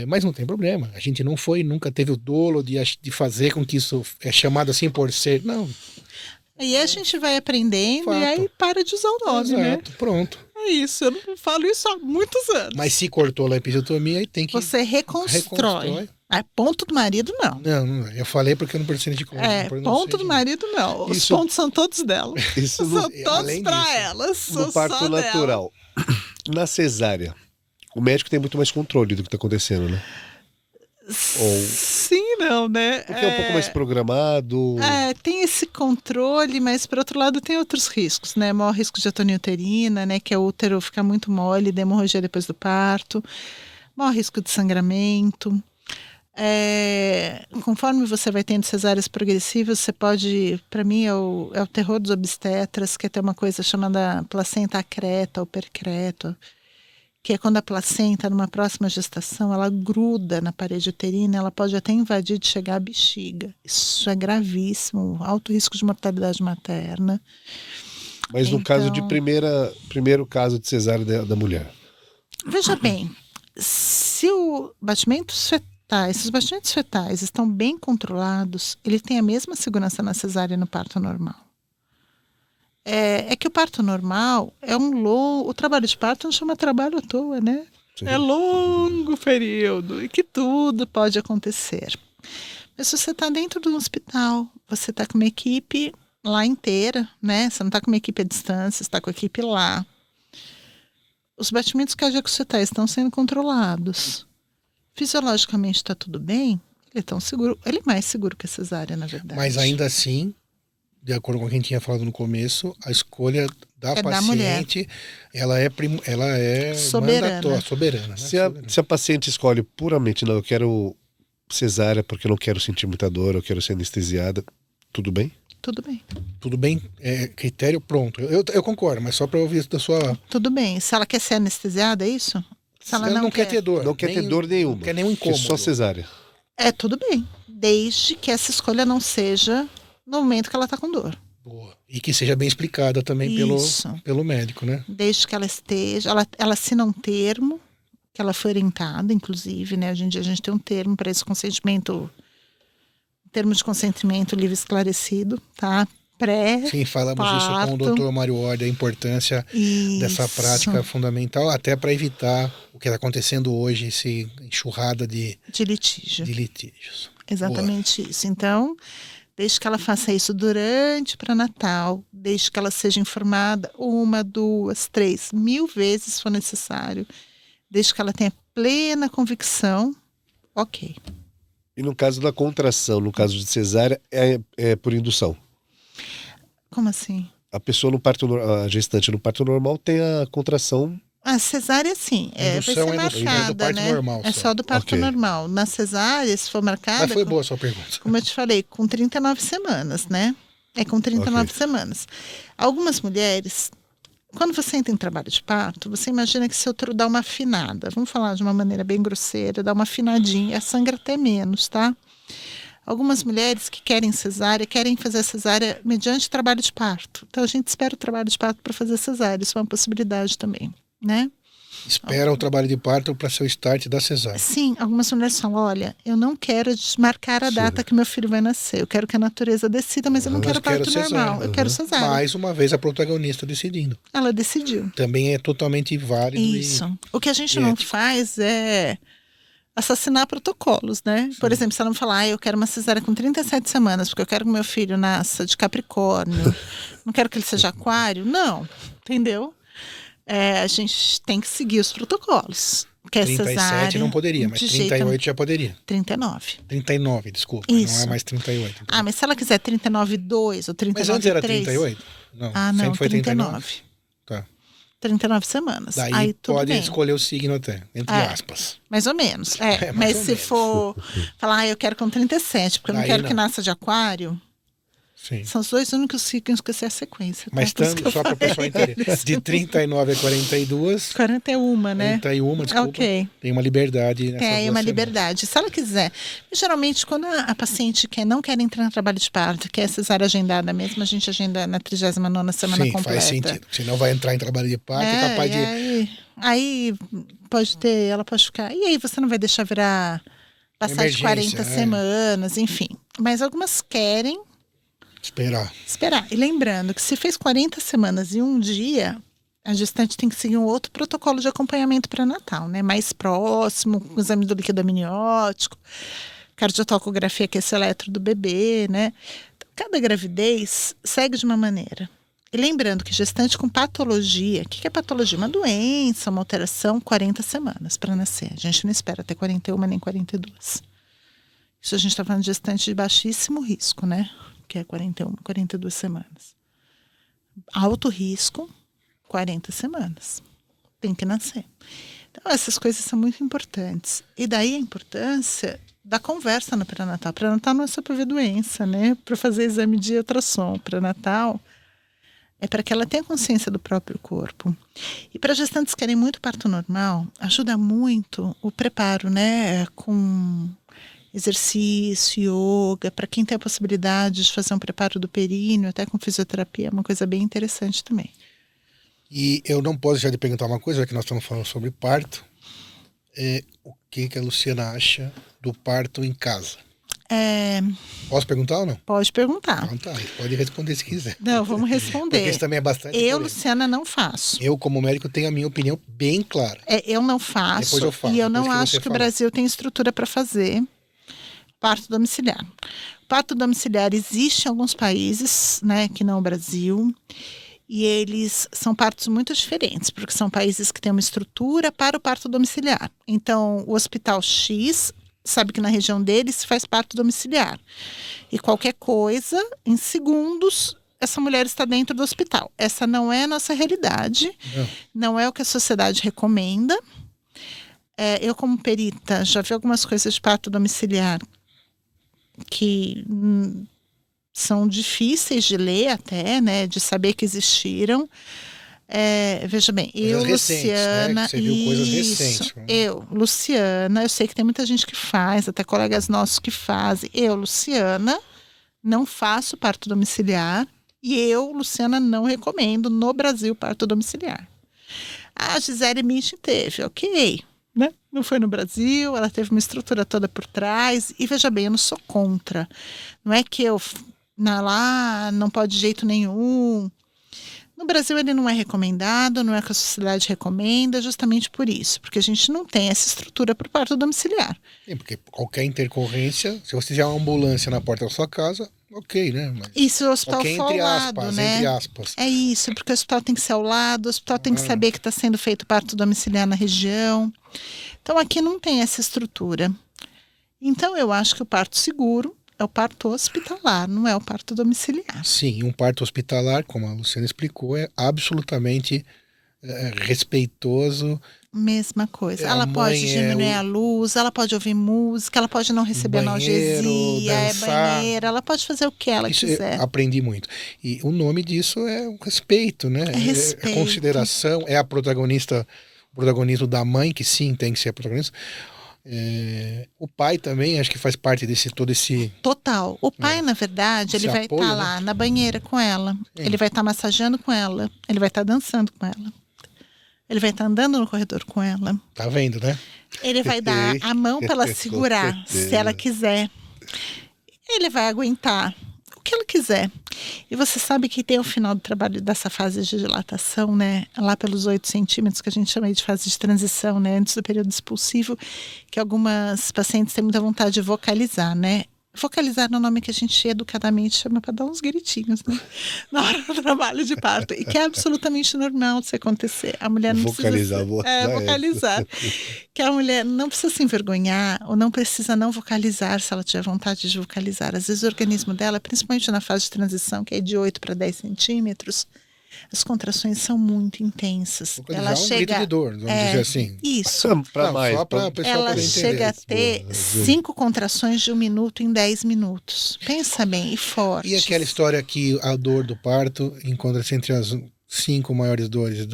Mas não tem problema. A gente nunca teve o dolo de fazer com que isso é chamado assim por ser. Não. Aí a gente vai aprendendo Fato. e aí para de usar o nome, né? Pronto. É isso, eu não falo isso há muitos anos. Mas se cortou a episiotomia, aí tem que... Você reconstrói. É ponto do marido, não. Não, eu falei porque eu não percebi de como. Ponto do marido, não. Os pontos são todos dela. Isso são todos pra elas. No parto natural. Na cesárea, o médico tem muito mais controle do que tá acontecendo, né? Sim, não, né? Porque é um pouco mais programado. Tem esse controle, mas por outro lado tem outros riscos, né? Maior risco de atonia uterina, né? Que é o útero ficar muito mole, de hemorragia depois do parto. Maior risco de sangramento. Conforme você vai tendo cesáreas progressivas, você pode, para mim é o terror dos obstetras, que é ter uma coisa chamada placenta acreta ou percreta, que é quando a placenta, numa próxima gestação, ela gruda na parede uterina, ela pode até invadir de chegar à bexiga. Isso é gravíssimo, alto risco de mortalidade materna. Mas no caso de primeiro caso de cesárea da mulher? Veja bem, se os batimentos fetais estão bem controlados, ele tem a mesma segurança na cesárea e no parto normal. É que o parto normal é o trabalho de parto não chama trabalho à toa, né? Sim. É longo período e que tudo pode acontecer. Mas se você está dentro de um hospital, você está com uma equipe lá inteira, né? Você não está com uma equipe à distância, você está com a equipe lá. Os batimentos cardíacos fetais estão sendo controlados. Fisiologicamente está tudo bem, ele é mais seguro que a cesárea, na verdade. Mas ainda assim, de acordo com o que a gente tinha falado no começo, a escolha da paciente, ela é soberana. Né? Se a paciente escolhe puramente, não, eu quero cesárea porque eu não quero sentir muita dor, eu quero ser anestesiada, tudo bem? Tudo bem. Tudo bem, critério pronto. Eu concordo, mas só para ouvir da sua... Tudo bem, se ela quer ser anestesiada, é isso? Se ela não quer ter dor. Não quer ter dor nenhuma. Não quer nenhum incômodo. Só cesárea. Tudo bem. Desde que essa escolha não seja no momento que ela está com dor. Boa. E que seja bem explicada também pelo médico, né? Desde que ela esteja... Ela assina um termo, que ela foi orientada, inclusive, né? Hoje em dia a gente tem um termo para esse consentimento... termo de consentimento livre esclarecido, tá? Sim, falamos isso com o Dr. Mário Ordi, a importância dessa prática fundamental, até para evitar o que está acontecendo hoje, essa enxurrada de litígios. Exatamente. Boa. Isso. Então, desde que ela faça isso durante o pré-natal, desde que ela seja informada 1, 2, 3, 1000 vezes se for necessário, desde que ela tenha plena convicção, ok. E no caso da contração, no caso de cesárea, é por indução? Como assim? A pessoa a gestante no parto normal tem a contração. A cesárea, sim. Vai ser marcada, né? Normal, é só do parto normal. Na cesárea, se for marcada... Mas foi boa a sua pergunta. Como eu te falei, com 39 semanas, né? É com 39 semanas. Algumas mulheres, quando você entra em trabalho de parto, você imagina que seu útero dá uma afinada. Vamos falar de uma maneira bem grosseira, dá uma afinadinha, sangra até menos, tá? Algumas mulheres que querem cesárea, querem fazer cesárea mediante trabalho de parto. Então, a gente espera o trabalho de parto para fazer cesárea. Isso é uma possibilidade também, né? Espera o trabalho de parto para ser o start da cesárea. Sim, algumas mulheres falam, olha, eu não quero desmarcar a data que meu filho vai nascer. Eu quero que a natureza decida, mas eu não quero parto normal. Eu quero cesárea. Mais uma vez a protagonista decidindo. Ela decidiu. Também é totalmente válido. Isso. O que a gente não faz é... assassinar protocolos, né? Sim. Por exemplo, se ela me falar, eu quero uma cesárea com 37 semanas, porque eu quero que meu filho nasça de Capricórnio, não quero que ele seja aquário, não, entendeu? A gente tem que seguir os protocolos. Que é 37 cesárea, não poderia, mas 38 já poderia. 39. 39, desculpa, isso. Não é mais 38. Então. Mas se ela quiser 39,2 ou 39,3... Mas antes era 38? Não, sempre foi 39. Tá. 39 semanas. Daí aí pode escolher o signo até, entre aspas. Mais ou menos. Mas se for falar, eu quero com 37, porque eu não quero que nasça de aquário. Sim. São os 2 únicos signos que eu sei a sequência. Mas só para a pessoa entender. De 39 a 42. 41, né? 41, desculpa. Ok. Tem uma liberdade nessa Tem uma liberdade. Se ela quiser. Geralmente, quando a paciente não quer entrar no trabalho de parto, quer cesárea agendada mesmo, a gente agenda na 39ª semana completa. Sim, faz sentido. Senão vai entrar em trabalho de parto, é capaz de... Aí pode ter, ela pode ficar... E aí você não vai deixar passar de 40 semanas, enfim. Mas algumas querem... Esperar. E lembrando que se fez 40 semanas e um dia, a gestante tem que seguir um outro protocolo de acompanhamento pré-natal, né? Mais próximo, com o exame do líquido amniótico, cardiotocografia, que é esse eletro do bebê, né? Então, cada gravidez segue de uma maneira. E lembrando que gestante com patologia, o que é patologia? Uma doença, uma alteração, 40 semanas para nascer. A gente não espera até 41 nem 42. Isso a gente está falando de gestante de baixíssimo risco, né? Que é 41, 42 semanas. Alto risco, 40 semanas. Tem que nascer. Então, essas coisas são muito importantes. E daí a importância da conversa no pré-natal. Pré-natal não é só para ver doença, né? Para fazer exame de ultrassom. Pré-natal é para que ela tenha consciência do próprio corpo. E para gestantes que querem muito parto normal, ajuda muito o preparo, né? Com exercício, yoga, para quem tem a possibilidade de fazer um preparo do períneo, até com fisioterapia, é uma coisa bem interessante também. E eu não posso já de perguntar uma coisa, já que nós estamos falando sobre parto. O que a Luciana acha do parto em casa? Posso perguntar ou não? Pode perguntar. Então tá, pode responder se quiser. Não, vamos responder. Porque isso também é bastante Eu, polêmico. Luciana, não faço. Eu, como médico, tenho a minha opinião bem clara. Eu não faço. Depois eu falo, e eu não acho que o Brasil tem estrutura para fazer parto domiciliar. Parto domiciliar existe em alguns países, né, que não o Brasil, e eles são partos muito diferentes, porque são países que têm uma estrutura para o parto domiciliar. Então, o Hospital X sabe que na região deles se faz parto domiciliar. E qualquer coisa, em segundos, essa mulher está dentro do hospital. Essa não é a nossa realidade, não é o que a sociedade recomenda. Eu, como perita, já vi algumas coisas de parto domiciliar que são difíceis de ler até, né, de saber que existiram. Veja bem, eu, Luciana, você viu coisas recentes, né? Luciana, eu sei que tem muita gente que faz, até colegas nossos que fazem. Eu, Luciana, não faço parto domiciliar e eu, Luciana, não recomendo no Brasil parto domiciliar. A Gisele Bündchen teve, ok, né? Não foi no Brasil, ela teve uma estrutura toda por trás e veja bem, eu não sou contra. Não é que eu lá não pode de jeito nenhum. No Brasil ele não é recomendado, não é o que a sociedade recomenda, justamente por isso, porque a gente não tem essa estrutura para o parto domiciliar. Sim, porque qualquer intercorrência, se você tiver uma ambulância na porta da sua casa, ok, né? Mas isso, o hospital for ao lado, né? Entre aspas. É isso, porque o hospital tem que ser ao lado, o hospital tem que saber que está sendo feito parto domiciliar na região. Então aqui não tem essa estrutura. Então eu acho que o parto seguro é o parto hospitalar, não é o parto domiciliar. Sim, um parto hospitalar, como a Luciana explicou, é absolutamente respeitoso. Mesma coisa. Ela pode diminuir a luz, ela pode ouvir música, ela pode não receber analgesia, banheiro, ela pode fazer o que ela quiser. Eu aprendi muito. E o nome disso é o respeito, né? Respeito. É consideração, é o protagonismo da mãe, que sim, tem que ser a protagonista. O pai também, acho que faz parte desse todo esse... Total. O pai, na verdade, ele vai estar lá na banheira com ela, ele vai estar massageando com ela, ele vai estar dançando com ela, ele vai estar andando no corredor com ela. Tá vendo, né? Ele vai dar a mão para ela segurar, se ela quiser. Ele vai aguentar o que ela quiser. E você sabe que tem o final do trabalho dessa fase de dilatação, né? Lá pelos 8 centímetros, que a gente chama de fase de transição, né? Antes do período expulsivo, que algumas pacientes têm muita vontade de vocalizar, né? Vocalizar é o nome que a gente educadamente chama para dar uns gritinhos, né? Na hora do trabalho de parto. E que é absolutamente normal de acontecer. A mulher não vocalizar, precisa... vocalizar. Que a mulher não precisa se envergonhar ou não precisa não vocalizar se ela tiver vontade de vocalizar. Às vezes o organismo dela, principalmente na fase de transição, que é de 8 para 10 centímetros, as contrações são muito intensas. Ela chega de dor, vamos dizer assim. Isso. Só para o pessoal ela poder chega a ter 5 contrações de 1 minuto em 10 minutos. Pensa bem, e forte. E aquela história que a dor do parto encontra-se entre as 5 maiores dores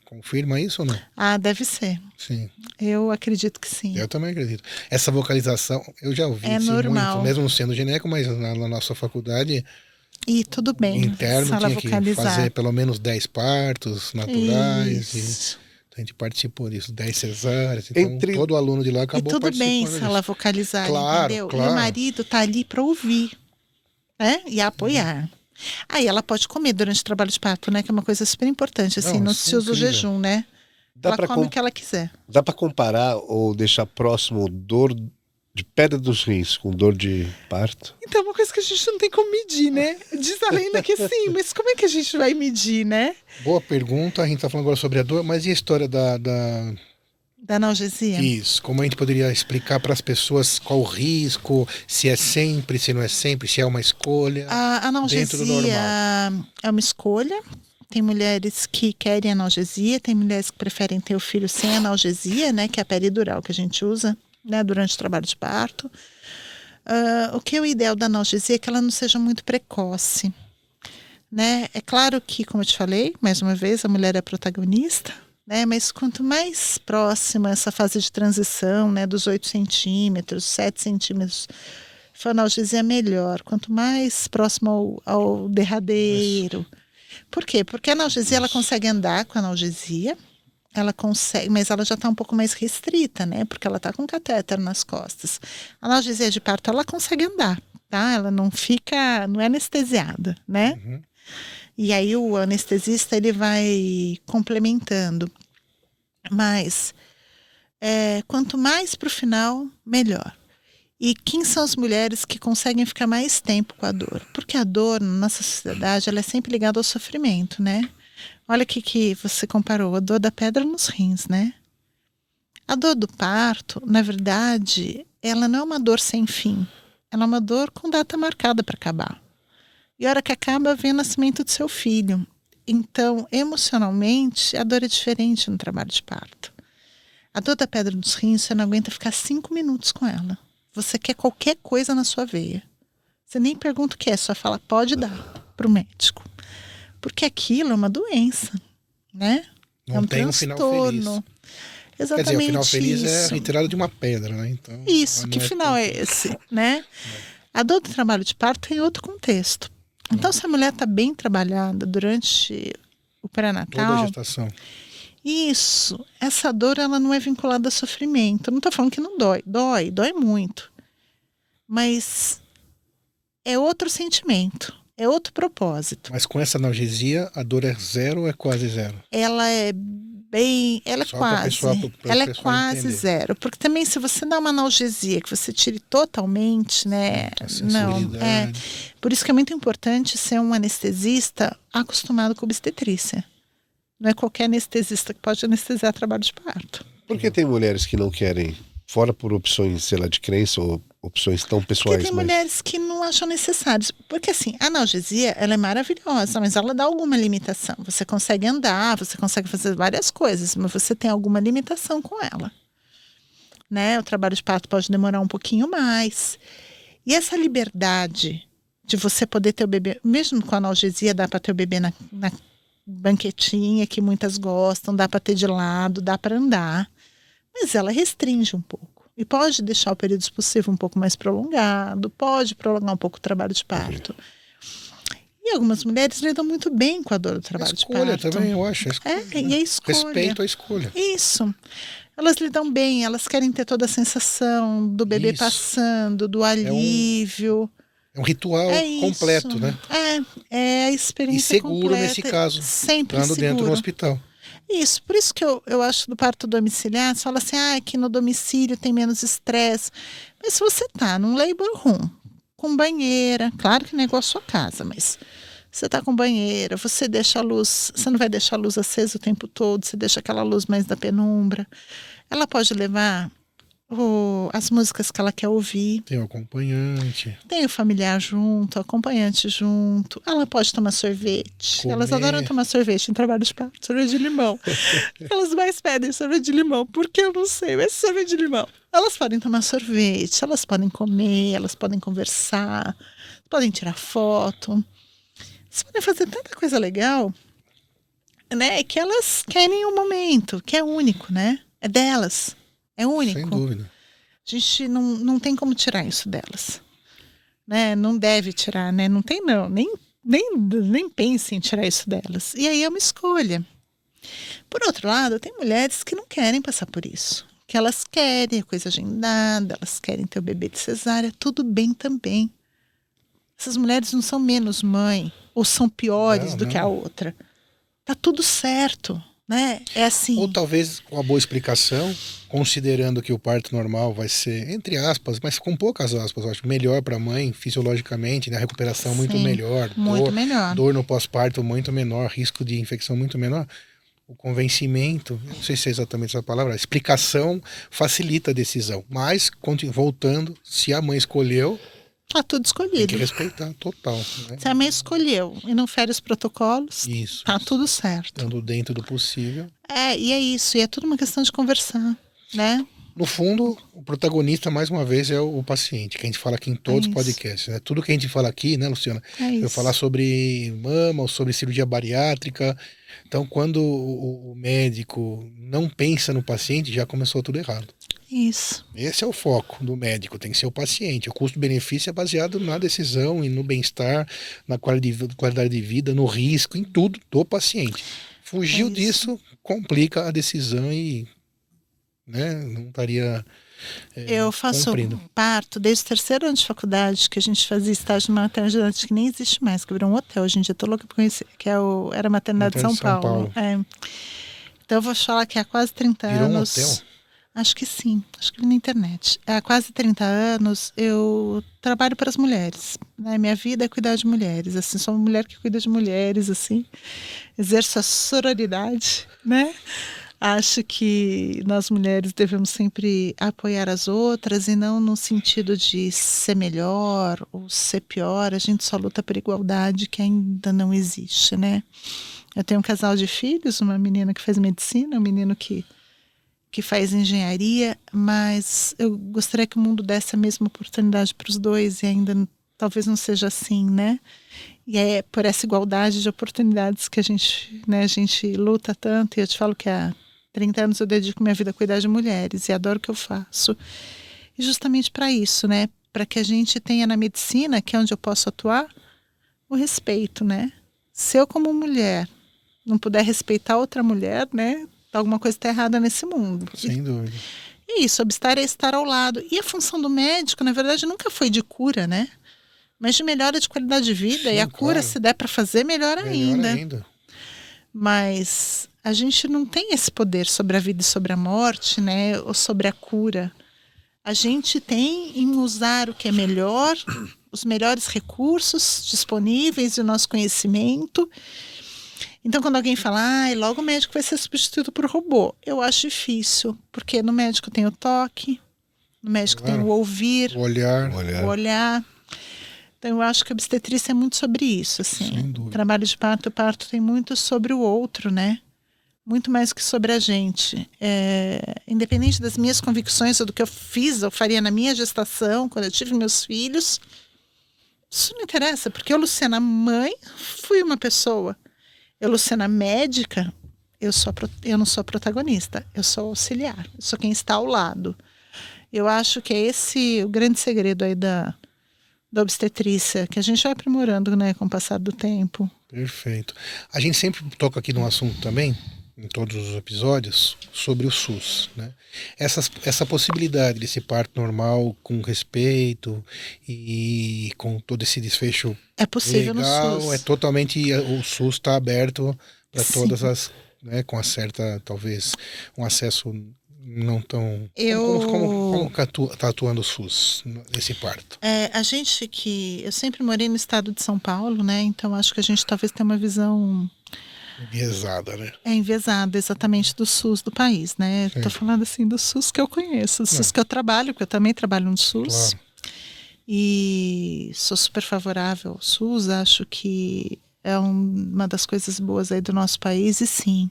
confirma isso ou não? Ah, deve ser. Sim. Eu acredito que sim. Eu também acredito. Essa vocalização, eu já ouvi normal. Muito, mesmo sendo gineco, mas na nossa faculdade... E tudo bem. Interno tinha que fazer pelo menos 10 partos naturais. Isso. A gente participou disso, 10 cesáreas. Então todo aluno de lá acabou participando. E tudo bem se ela vocalizar, claro, entendeu? Claro. E o marido tá ali para ouvir. E apoiar. Aí ela pode comer durante o trabalho de parto, né? Que é uma coisa super importante, assim, não se usa o jejum, né? Ela come o que ela quiser. Dá para comparar ou deixar próximo dor de pedra dos rins com dor de parto? Então, uma coisa que a gente não tem como medir, né? Diz a lenda que sim, mas como é que a gente vai medir, né? Boa pergunta. A gente tá falando agora sobre a dor, mas e a história da analgesia? Isso. Como a gente poderia explicar para as pessoas qual o risco, se é sempre, se não é sempre, se é uma escolha? A analgesia dentro do normal. É uma escolha. Tem mulheres que querem analgesia, tem mulheres que preferem ter o filho sem analgesia, né? Que é a peridural que a gente usa, né, durante o trabalho de parto. O que é o ideal da analgesia é que ela não seja muito precoce, né? É claro que, como eu te falei, mais uma vez, a mulher é a protagonista, né? Mas quanto mais próxima essa fase de transição, né, dos 8 centímetros, 7 centímetros, for analgesia, melhor. Quanto mais próximo ao derradeiro. Por quê? Porque a analgesia, ela consegue andar com a analgesia, ela consegue, mas ela já está um pouco mais restrita, né? Porque ela está com catéter nas costas. A analgesia de parto, ela consegue andar, tá? Ela não é anestesiada, né? Uhum. E aí o anestesista, ele vai complementando. Mas quanto mais para o final, melhor. E quem são as mulheres que conseguem ficar mais tempo com a dor? Porque a dor, na nossa sociedade, ela é sempre ligada ao sofrimento, né? Olha o que você comparou, a dor da pedra nos rins, né? A dor do parto, na verdade, ela não é uma dor sem fim. Ela é uma dor com data marcada para acabar. E a hora que acaba, vem o nascimento do seu filho. Então, emocionalmente, a dor é diferente no trabalho de parto. A dor da pedra nos rins, você não aguenta ficar 5 minutos com ela. Você quer qualquer coisa na sua veia. Você nem pergunta o que é, só fala, pode dar para o médico. Porque aquilo é uma doença, né? Não tem um final feliz. Exatamente. Quer dizer, o final feliz isso. É a retirada de uma pedra, né? Então, isso, que final é esse, né? A dor do trabalho de parto tem outro contexto. Então, se a mulher está bem trabalhada durante o pré-natal... Toda a gestação. Isso, essa dor, ela não é vinculada a sofrimento. Eu não estou falando que não dói. Dói muito. Mas é outro sentimento, é outro propósito. Mas com essa analgesia, a dor é zero ou é quase zero? Ela é quase entender. zero. Porque também, se você dá uma analgesia que você tire totalmente, né? Não, por isso que é muito importante ser um anestesista acostumado com obstetrícia. Não é qualquer anestesista que pode anestesiar trabalho de parto. Por que tem mulheres que não querem, fora por opções, sei lá, de crença ou opções tão pessoais? Porque tem mulheres que não acham necessários. Porque assim, a analgesia, ela é maravilhosa, mas ela dá alguma limitação. Você consegue andar, você consegue fazer várias coisas, mas você tem alguma limitação com ela. Né? O trabalho de parto pode demorar um pouquinho mais. E essa liberdade de você poder ter o bebê, mesmo com a analgesia, dá para ter o bebê na banquetinha, que muitas gostam, dá para ter de lado, dá para andar, mas ela restringe um pouco e pode deixar o período expulsivo um pouco mais prolongado, pode prolongar um pouco o trabalho de parto. E algumas mulheres lidam muito bem com a dor do trabalho de parto. Escolha também, eu acho. E a escolha. Respeito à escolha. Isso. Elas lidam bem, elas querem ter toda a sensação do bebê passando, do alívio. É um ritual completo, né? É a experiência completa. E seguro nesse caso. Sempre estando seguro. dentro do hospital. Isso, por isso que eu acho do parto domiciliar, você fala assim, que no domicílio tem menos estresse. Mas se você tá num labor room, com banheira, claro que não é igual a sua casa, mas você tá com banheira, você deixa a luz, você não vai deixar a luz acesa o tempo todo, você deixa aquela luz mais da penumbra. Ela pode levar as músicas que ela quer ouvir. Tem o acompanhante. Tem o familiar junto, o acompanhante junto. Ela pode tomar sorvete. Comer. Elas adoram tomar sorvete em trabalho de parto, sorvete de limão. Elas mais pedem sorvete de limão, porque eu não sei, mas sorvete de limão. Elas podem tomar sorvete, elas podem comer, elas podem conversar, podem tirar foto. Elas podem fazer tanta coisa legal, né? Que elas querem um momento, que é único, né? É delas. É único. Sem dúvida. A gente não tem como tirar isso delas. Né? Não deve tirar, né? Não tem, não. Nem pense em tirar isso delas. E aí é uma escolha. Por outro lado, tem mulheres que não querem passar por isso. Que elas querem a coisa agendada, elas querem ter o bebê de cesárea, tudo bem também. Essas mulheres não são menos mãe ou são piores do que a outra. Tá tudo certo, né? É assim. Ou talvez com uma boa explicação, considerando que o parto normal vai ser, entre aspas, mas com poucas aspas, eu acho, melhor para a mãe fisiologicamente, né? A recuperação muito melhor, dor no pós-parto muito menor, risco de infecção muito menor. O convencimento, não sei se é exatamente essa palavra, a explicação facilita a decisão. Mas, voltando, se a mãe escolheu, tá tudo escolhido. Tem que respeitar, total. Né? Se a mãe escolheu e não fere os protocolos, tá tudo certo. Estando dentro do possível. E é isso. E é tudo uma questão de conversar, né? No fundo, o protagonista, mais uma vez, é o paciente, que a gente fala aqui em todos os podcasts. Né? Tudo que a gente fala aqui, né, Luciana? Eu falar sobre mama ou sobre cirurgia bariátrica. Então, quando o médico não pensa no paciente, já começou tudo errado. Isso. Esse é o foco do médico, tem que ser o paciente. O custo-benefício é baseado na decisão e no bem-estar, na qualidade de vida, no risco, em tudo do paciente. Fugiu disso, complica a decisão e, né, não estaria eu faço parto desde o 3º ano de faculdade, que a gente fazia estágio na maternidade que nem existe mais, que virou um hotel. Hoje em dia eu tô louca pra conhecer, que era a maternidade de São Paulo. Então eu vou falar que há quase 30 virou anos... um hotel? Acho que sim, acho que na internet. Há quase 30 anos eu trabalho para as mulheres, né? Minha vida é cuidar de mulheres, assim, sou uma mulher que cuida de mulheres, assim, exerço a sororidade, né? Acho que nós mulheres devemos sempre apoiar as outras e não no sentido de ser melhor ou ser pior, a gente só luta por igualdade que ainda não existe, né? Eu tenho um casal de filhos, uma menina que faz medicina, um menino que faz engenharia, mas eu gostaria que o mundo desse a mesma oportunidade para os dois e ainda talvez não seja assim, né? E é por essa igualdade de oportunidades que a gente luta tanto, e eu te falo que há 30 anos eu dedico minha vida a cuidar de mulheres e adoro o que eu faço. E justamente para isso, né? Para que a gente tenha na medicina, que é onde eu posso atuar, o respeito, né? Se eu como mulher não puder respeitar outra mulher, né? Alguma coisa está errada nesse mundo. Sem dúvida. E isso, obstar é estar ao lado. E a função do médico, na verdade, nunca foi de cura, né? Mas de melhora de qualidade de vida. Sim, e a cura, se der para fazer, melhor ainda. Mas a gente não tem esse poder sobre a vida e sobre a morte, né? Ou sobre a cura. A gente tem em usar o que é melhor, os melhores recursos disponíveis e o nosso conhecimento. Então, quando alguém fala, logo o médico vai ser substituído por robô, eu acho difícil, porque no médico tem o toque, no médico tem o ouvir, o olhar. O olhar. Então, eu acho que a obstetrícia é muito sobre isso, assim. Sem dúvida. Trabalho de parto, o parto tem muito sobre o outro, né? Muito mais que sobre a gente. Independente das minhas convicções ou do que eu fiz ou faria na minha gestação, quando eu tive meus filhos, isso não interessa, porque eu, Luciana, mãe, fui uma pessoa. Eu, Luciana, médica, eu não sou protagonista, eu sou auxiliar, eu sou quem está ao lado. Eu acho que é esse o grande segredo aí da obstetrícia, que a gente vai aprimorando, né, com o passar do tempo. Perfeito. A gente sempre toca aqui num assunto também, em todos os episódios, sobre o SUS, né? Essa possibilidade desse parto normal com respeito e com todo esse desfecho é possível legal, no SUS. é totalmente, o SUS está aberto para todas as, né, com a certa, talvez, um acesso não tão... Como está atuando o SUS nesse parto? A gente eu sempre morei no estado de São Paulo, né? Então acho que a gente talvez tenha uma visão... enviesada, né? Enviesada, exatamente, do SUS do país, né? Estou falando assim do SUS que eu conheço, do SUS que eu trabalho, porque eu também trabalho no SUS. Claro. E sou super favorável ao SUS, acho que é uma das coisas boas aí do nosso país, e sim,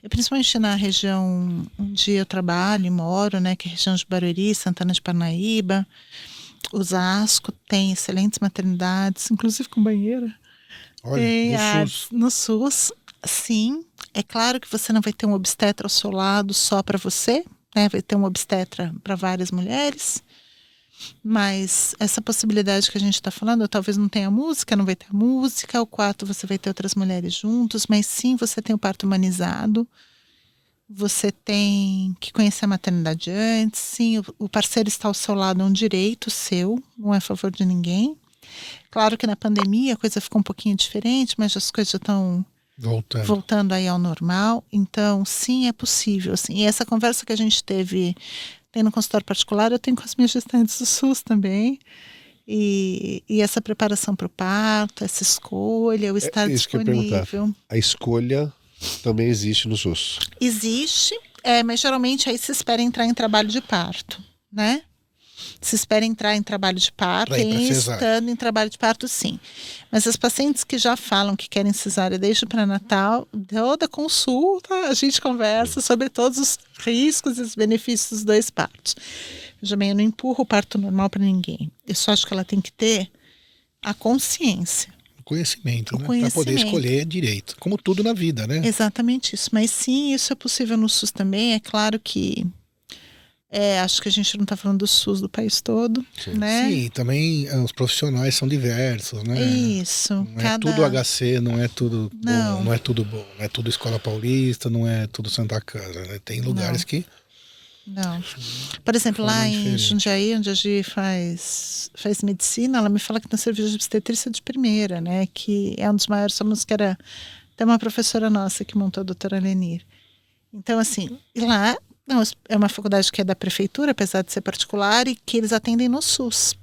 principalmente na região onde eu trabalho e moro, né, que é a região de Barueri, Santana de Parnaíba, Osasco, tem excelentes maternidades, inclusive com banheira. Olha, tem SUS. No SUS, sim. É claro que você não vai ter um obstetra ao seu lado só para você, né? Vai ter um obstetra para várias mulheres. Mas essa possibilidade que a gente está falando, talvez não tenha música, não vai ter música, o quarto você vai ter outras mulheres juntos, mas sim, você tem o parto humanizado, você tem que conhecer a maternidade antes, sim, o parceiro está ao seu lado, é um direito seu, não é a favor de ninguém. Claro que na pandemia a coisa ficou um pouquinho diferente, mas as coisas já estão voltando aí ao normal. Então, sim, é possível. Assim. E essa conversa que a gente tem no consultório particular, eu tenho com as minhas gestantes do SUS também. E essa preparação para o parto, essa escolha, o estar disponível. A escolha também existe no SUS? Existe, mas geralmente aí se espera entrar em trabalho de parto, né? Se espera entrar em trabalho de parto, e estando em trabalho de parto, sim. Mas as pacientes que já falam que querem cesárea desde o pré-natal, toda consulta a gente conversa sobre todos os riscos e os benefícios dos 2 partos. Eu não empurro o parto normal para ninguém. Eu só acho que ela tem que ter a consciência. O conhecimento, né? Para poder escolher direito. Como tudo na vida, né? Exatamente isso. Mas sim, isso é possível no SUS também. É claro que acho que a gente não está falando do SUS do país todo, né? Sim, também os profissionais são diversos, né? Isso. Não é tudo HC, não é tudo bom, não é tudo bom. Não é tudo Escola Paulista, não é tudo Santa Casa, né? Tem lugares que... Não. Por exemplo, lá em Jundiaí, onde a Gi faz medicina, ela me fala que tem serviço de obstetrícia de primeira, né? Que é um dos maiores alunos, que era até uma professora nossa que montou a doutora Lenir. Então, assim, lá é uma faculdade que é da prefeitura, apesar de ser particular, e que eles atendem no SUS.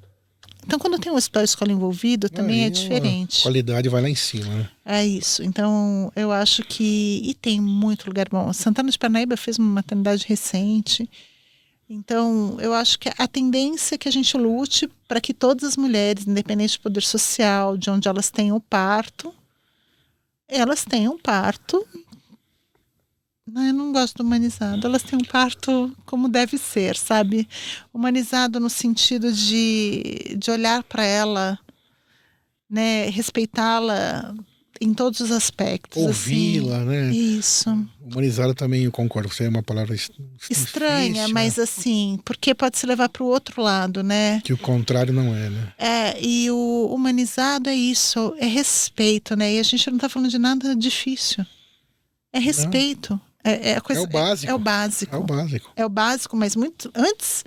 Então, quando tem um hospital escola envolvido, também é diferente. A qualidade vai lá em cima, né? É isso. Então, eu acho que... E tem muito lugar bom. Santana de Parnaíba fez uma maternidade recente. Então, eu acho que a tendência é que a gente lute para que todas as mulheres, independente do poder social, de onde elas tenham parto, elas tenham parto... Eu não gosto do humanizado. Elas têm um parto como deve ser, sabe? Humanizado no sentido de olhar para ela, né? Respeitá-la em todos os aspectos. Ouvi-la, assim. né? Isso. Humanizado também, eu concordo. Você é uma palavra estranha, difícil, mas assim, porque pode se levar para o outro lado, né? Que o contrário não é, né? E o humanizado é isso, é respeito, né? E a gente não está falando de nada difícil. É respeito. Não. É o básico. É o básico. É o básico. É o básico, mas muito antes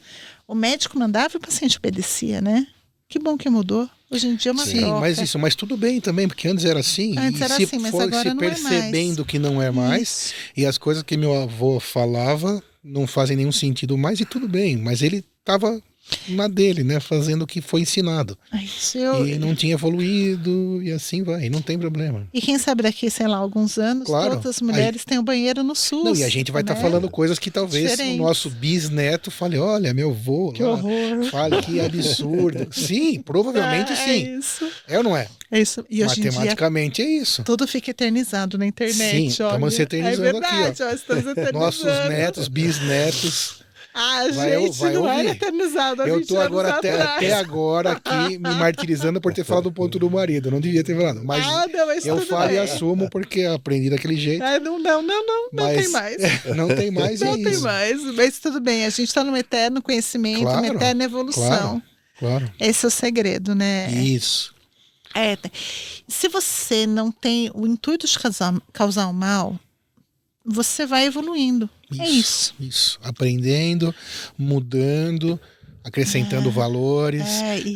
o médico mandava e o paciente obedecia, né? Que bom que mudou. Hoje em dia é uma troca. Sim, mas tudo bem também, porque antes era assim. Antes era assim, mas agora não é mais. Se percebendo que não é mais, e as coisas que meu avô falava não fazem nenhum sentido mais, e tudo bem. Mas ele estava na dele, né? Fazendo o que foi ensinado. E não tinha evoluído, e assim vai, não tem problema. E quem sabe daqui, sei lá, alguns anos, todas as mulheres têm um banheiro no SUS. Não, e a gente vai estar falando coisas que talvez o nosso bisneto fale, olha, meu avô que horror. Fale que absurdo. Sim, provavelmente sim. É isso. É ou não é? É isso. E matematicamente é isso. Tudo fica eternizado na internet. Sim, estamos se eternizando aqui. Estamos eternizando. Nossos netos, bisnetos. Gente, não era eternizado. Eu tô agora até agora aqui me martirizando por ter falado do ponto do marido. Não devia ter falado. Mas eu falo e assumo porque aprendi daquele jeito. Não tem mais. Não tem mais. Não tem mais. Mas tudo bem, a gente está num eterno conhecimento, uma eterna evolução. Claro. Esse é o segredo, né? Isso. Se você não tem o intuito de causar o mal, você vai evoluindo. Isso. Aprendendo, mudando, acrescentando valores,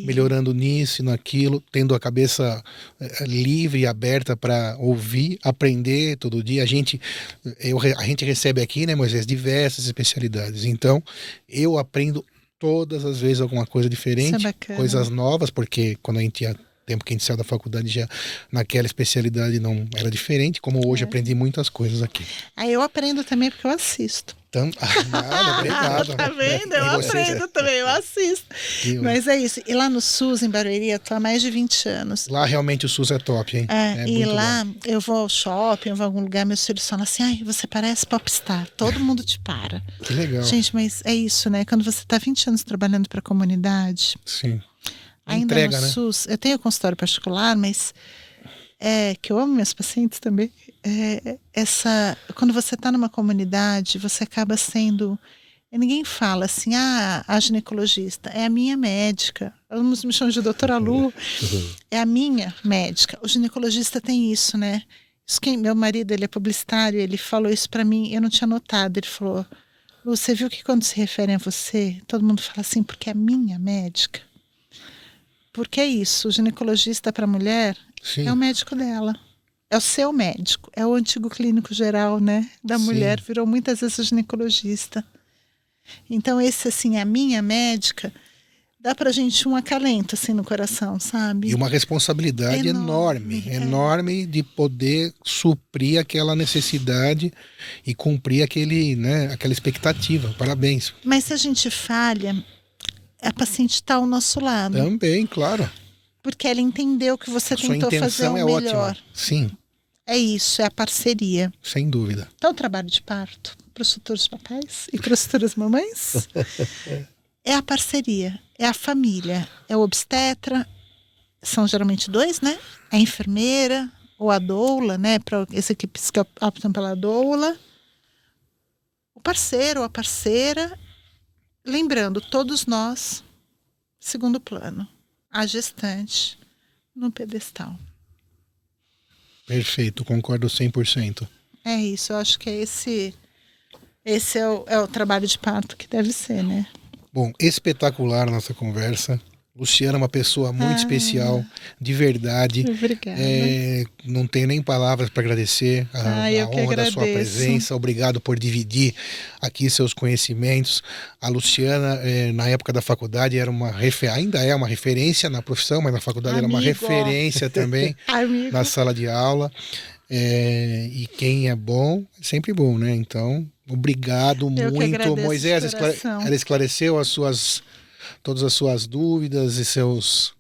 melhorando nisso e naquilo, tendo a cabeça livre e aberta para ouvir, aprender todo dia. A gente recebe aqui, né, Moisés, diversas especialidades. Então, eu aprendo todas as vezes alguma coisa diferente, coisas novas, porque quando a gente tinha tempo que a gente saiu da faculdade, já naquela especialidade não era diferente, como hoje aprendi muitas coisas aqui. Eu aprendo também porque eu assisto. Obrigado. Tá vendo? Eu aprendo também, eu assisto. Mas é isso. E lá no SUS, em Barueri, eu tô há mais de 20 anos. Lá realmente o SUS é top, hein? E lá bom. Eu vou ao shopping, eu vou a algum lugar, meus filhos falam assim, você parece popstar, todo mundo te para. Que legal. Gente, mas é isso, né? Quando você tá 20 anos trabalhando para a comunidade... Sim. Ainda no SUS, eu tenho consultório particular, mas que eu amo minhas pacientes também. Quando você está numa comunidade, você acaba sendo... Ninguém fala assim, a ginecologista é a minha médica. Alguns me chamam de doutora Lu, é a minha médica. O ginecologista tem isso, né? Meu marido, ele é publicitário, ele falou isso para mim, eu não tinha notado. Ele falou, Lu, você viu que quando se referem a você, todo mundo fala assim, porque é a minha médica. Porque é isso, o ginecologista para a mulher é o médico dela. É o seu médico, é o antigo clínico geral, né? Da mulher, virou muitas vezes o ginecologista. Então, esse, assim, a minha médica, dá pra gente um acalento, assim, no coração, sabe? E uma responsabilidade enorme de poder suprir aquela necessidade e cumprir aquela expectativa. Parabéns. Mas se a gente falha, a paciente está ao nosso lado. Também, claro. Porque ela entendeu que você tentou fazer o melhor. Ótima. Sim. É isso, é a parceria. Sem dúvida. Então, o trabalho de parto para os futuros papais e para as futuras mamães é a parceria, é a família, é o obstetra, são geralmente 2, né? A enfermeira ou a doula, né? Para as equipes que optam pela doula. O parceiro ou a parceira. Lembrando, todos nós, segundo plano, a gestante no pedestal. Perfeito, concordo 100%. É isso, eu acho que esse é o trabalho de parto que deve ser, né? Bom, espetacular a nossa conversa. Luciana é uma pessoa muito especial, de verdade. Obrigada. Não tenho nem palavras para agradecer a honra da sua presença. Obrigado por dividir aqui seus conhecimentos. A Luciana, na época da faculdade, ainda é uma referência na profissão, mas na faculdade era uma referência também na sala de aula. E quem é bom, é sempre bom, né? Então, obrigado muito. Moisés, ela esclareceu todas as suas dúvidas e suas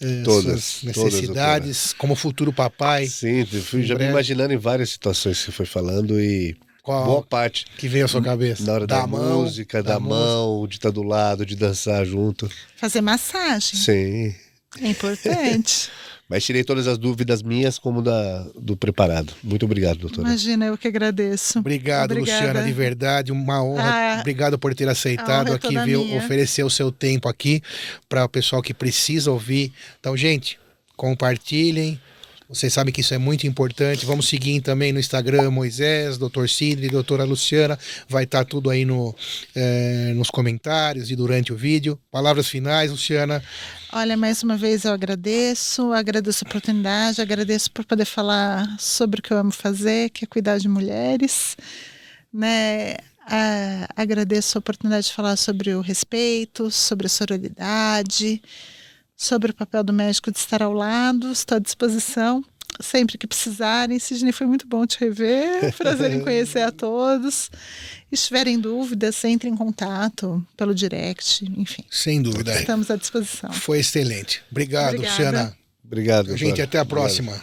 necessidades, doutora. Como futuro papai. Sim, já me imaginando em várias situações que você foi falando e boa parte que veio à sua cabeça. Na hora da música, da mão, de estar do lado, de dançar junto. Fazer massagem. Sim. É importante. Mas tirei todas as dúvidas minhas como do preparado. Muito obrigado, doutora. Imagina, eu que agradeço. Obrigado, Luciana, de verdade, uma honra. Obrigado por ter aceitado aqui, oferecer o seu tempo aqui para o pessoal que precisa ouvir. Então, gente, compartilhem. Vocês sabem que isso é muito importante. Vamos seguir também no Instagram, Moisés, Dr. Sidney, doutora Luciana. Vai estar tudo aí nos comentários e durante o vídeo. Palavras finais, Luciana. Olha, mais uma vez eu agradeço a oportunidade, agradeço por poder falar sobre o que eu amo fazer, que é cuidar de mulheres, né? Agradeço a oportunidade de falar sobre o respeito, sobre a sororidade, sobre o papel do médico de estar ao lado. Estou à disposição sempre que precisarem. Sidney, foi muito bom te rever, prazer em conhecer a todos. Se tiverem dúvidas, entrem em contato pelo direct, enfim. Sem dúvida. Estamos à disposição. Foi excelente. Obrigado, Luciana. Obrigado. Gente, até a próxima.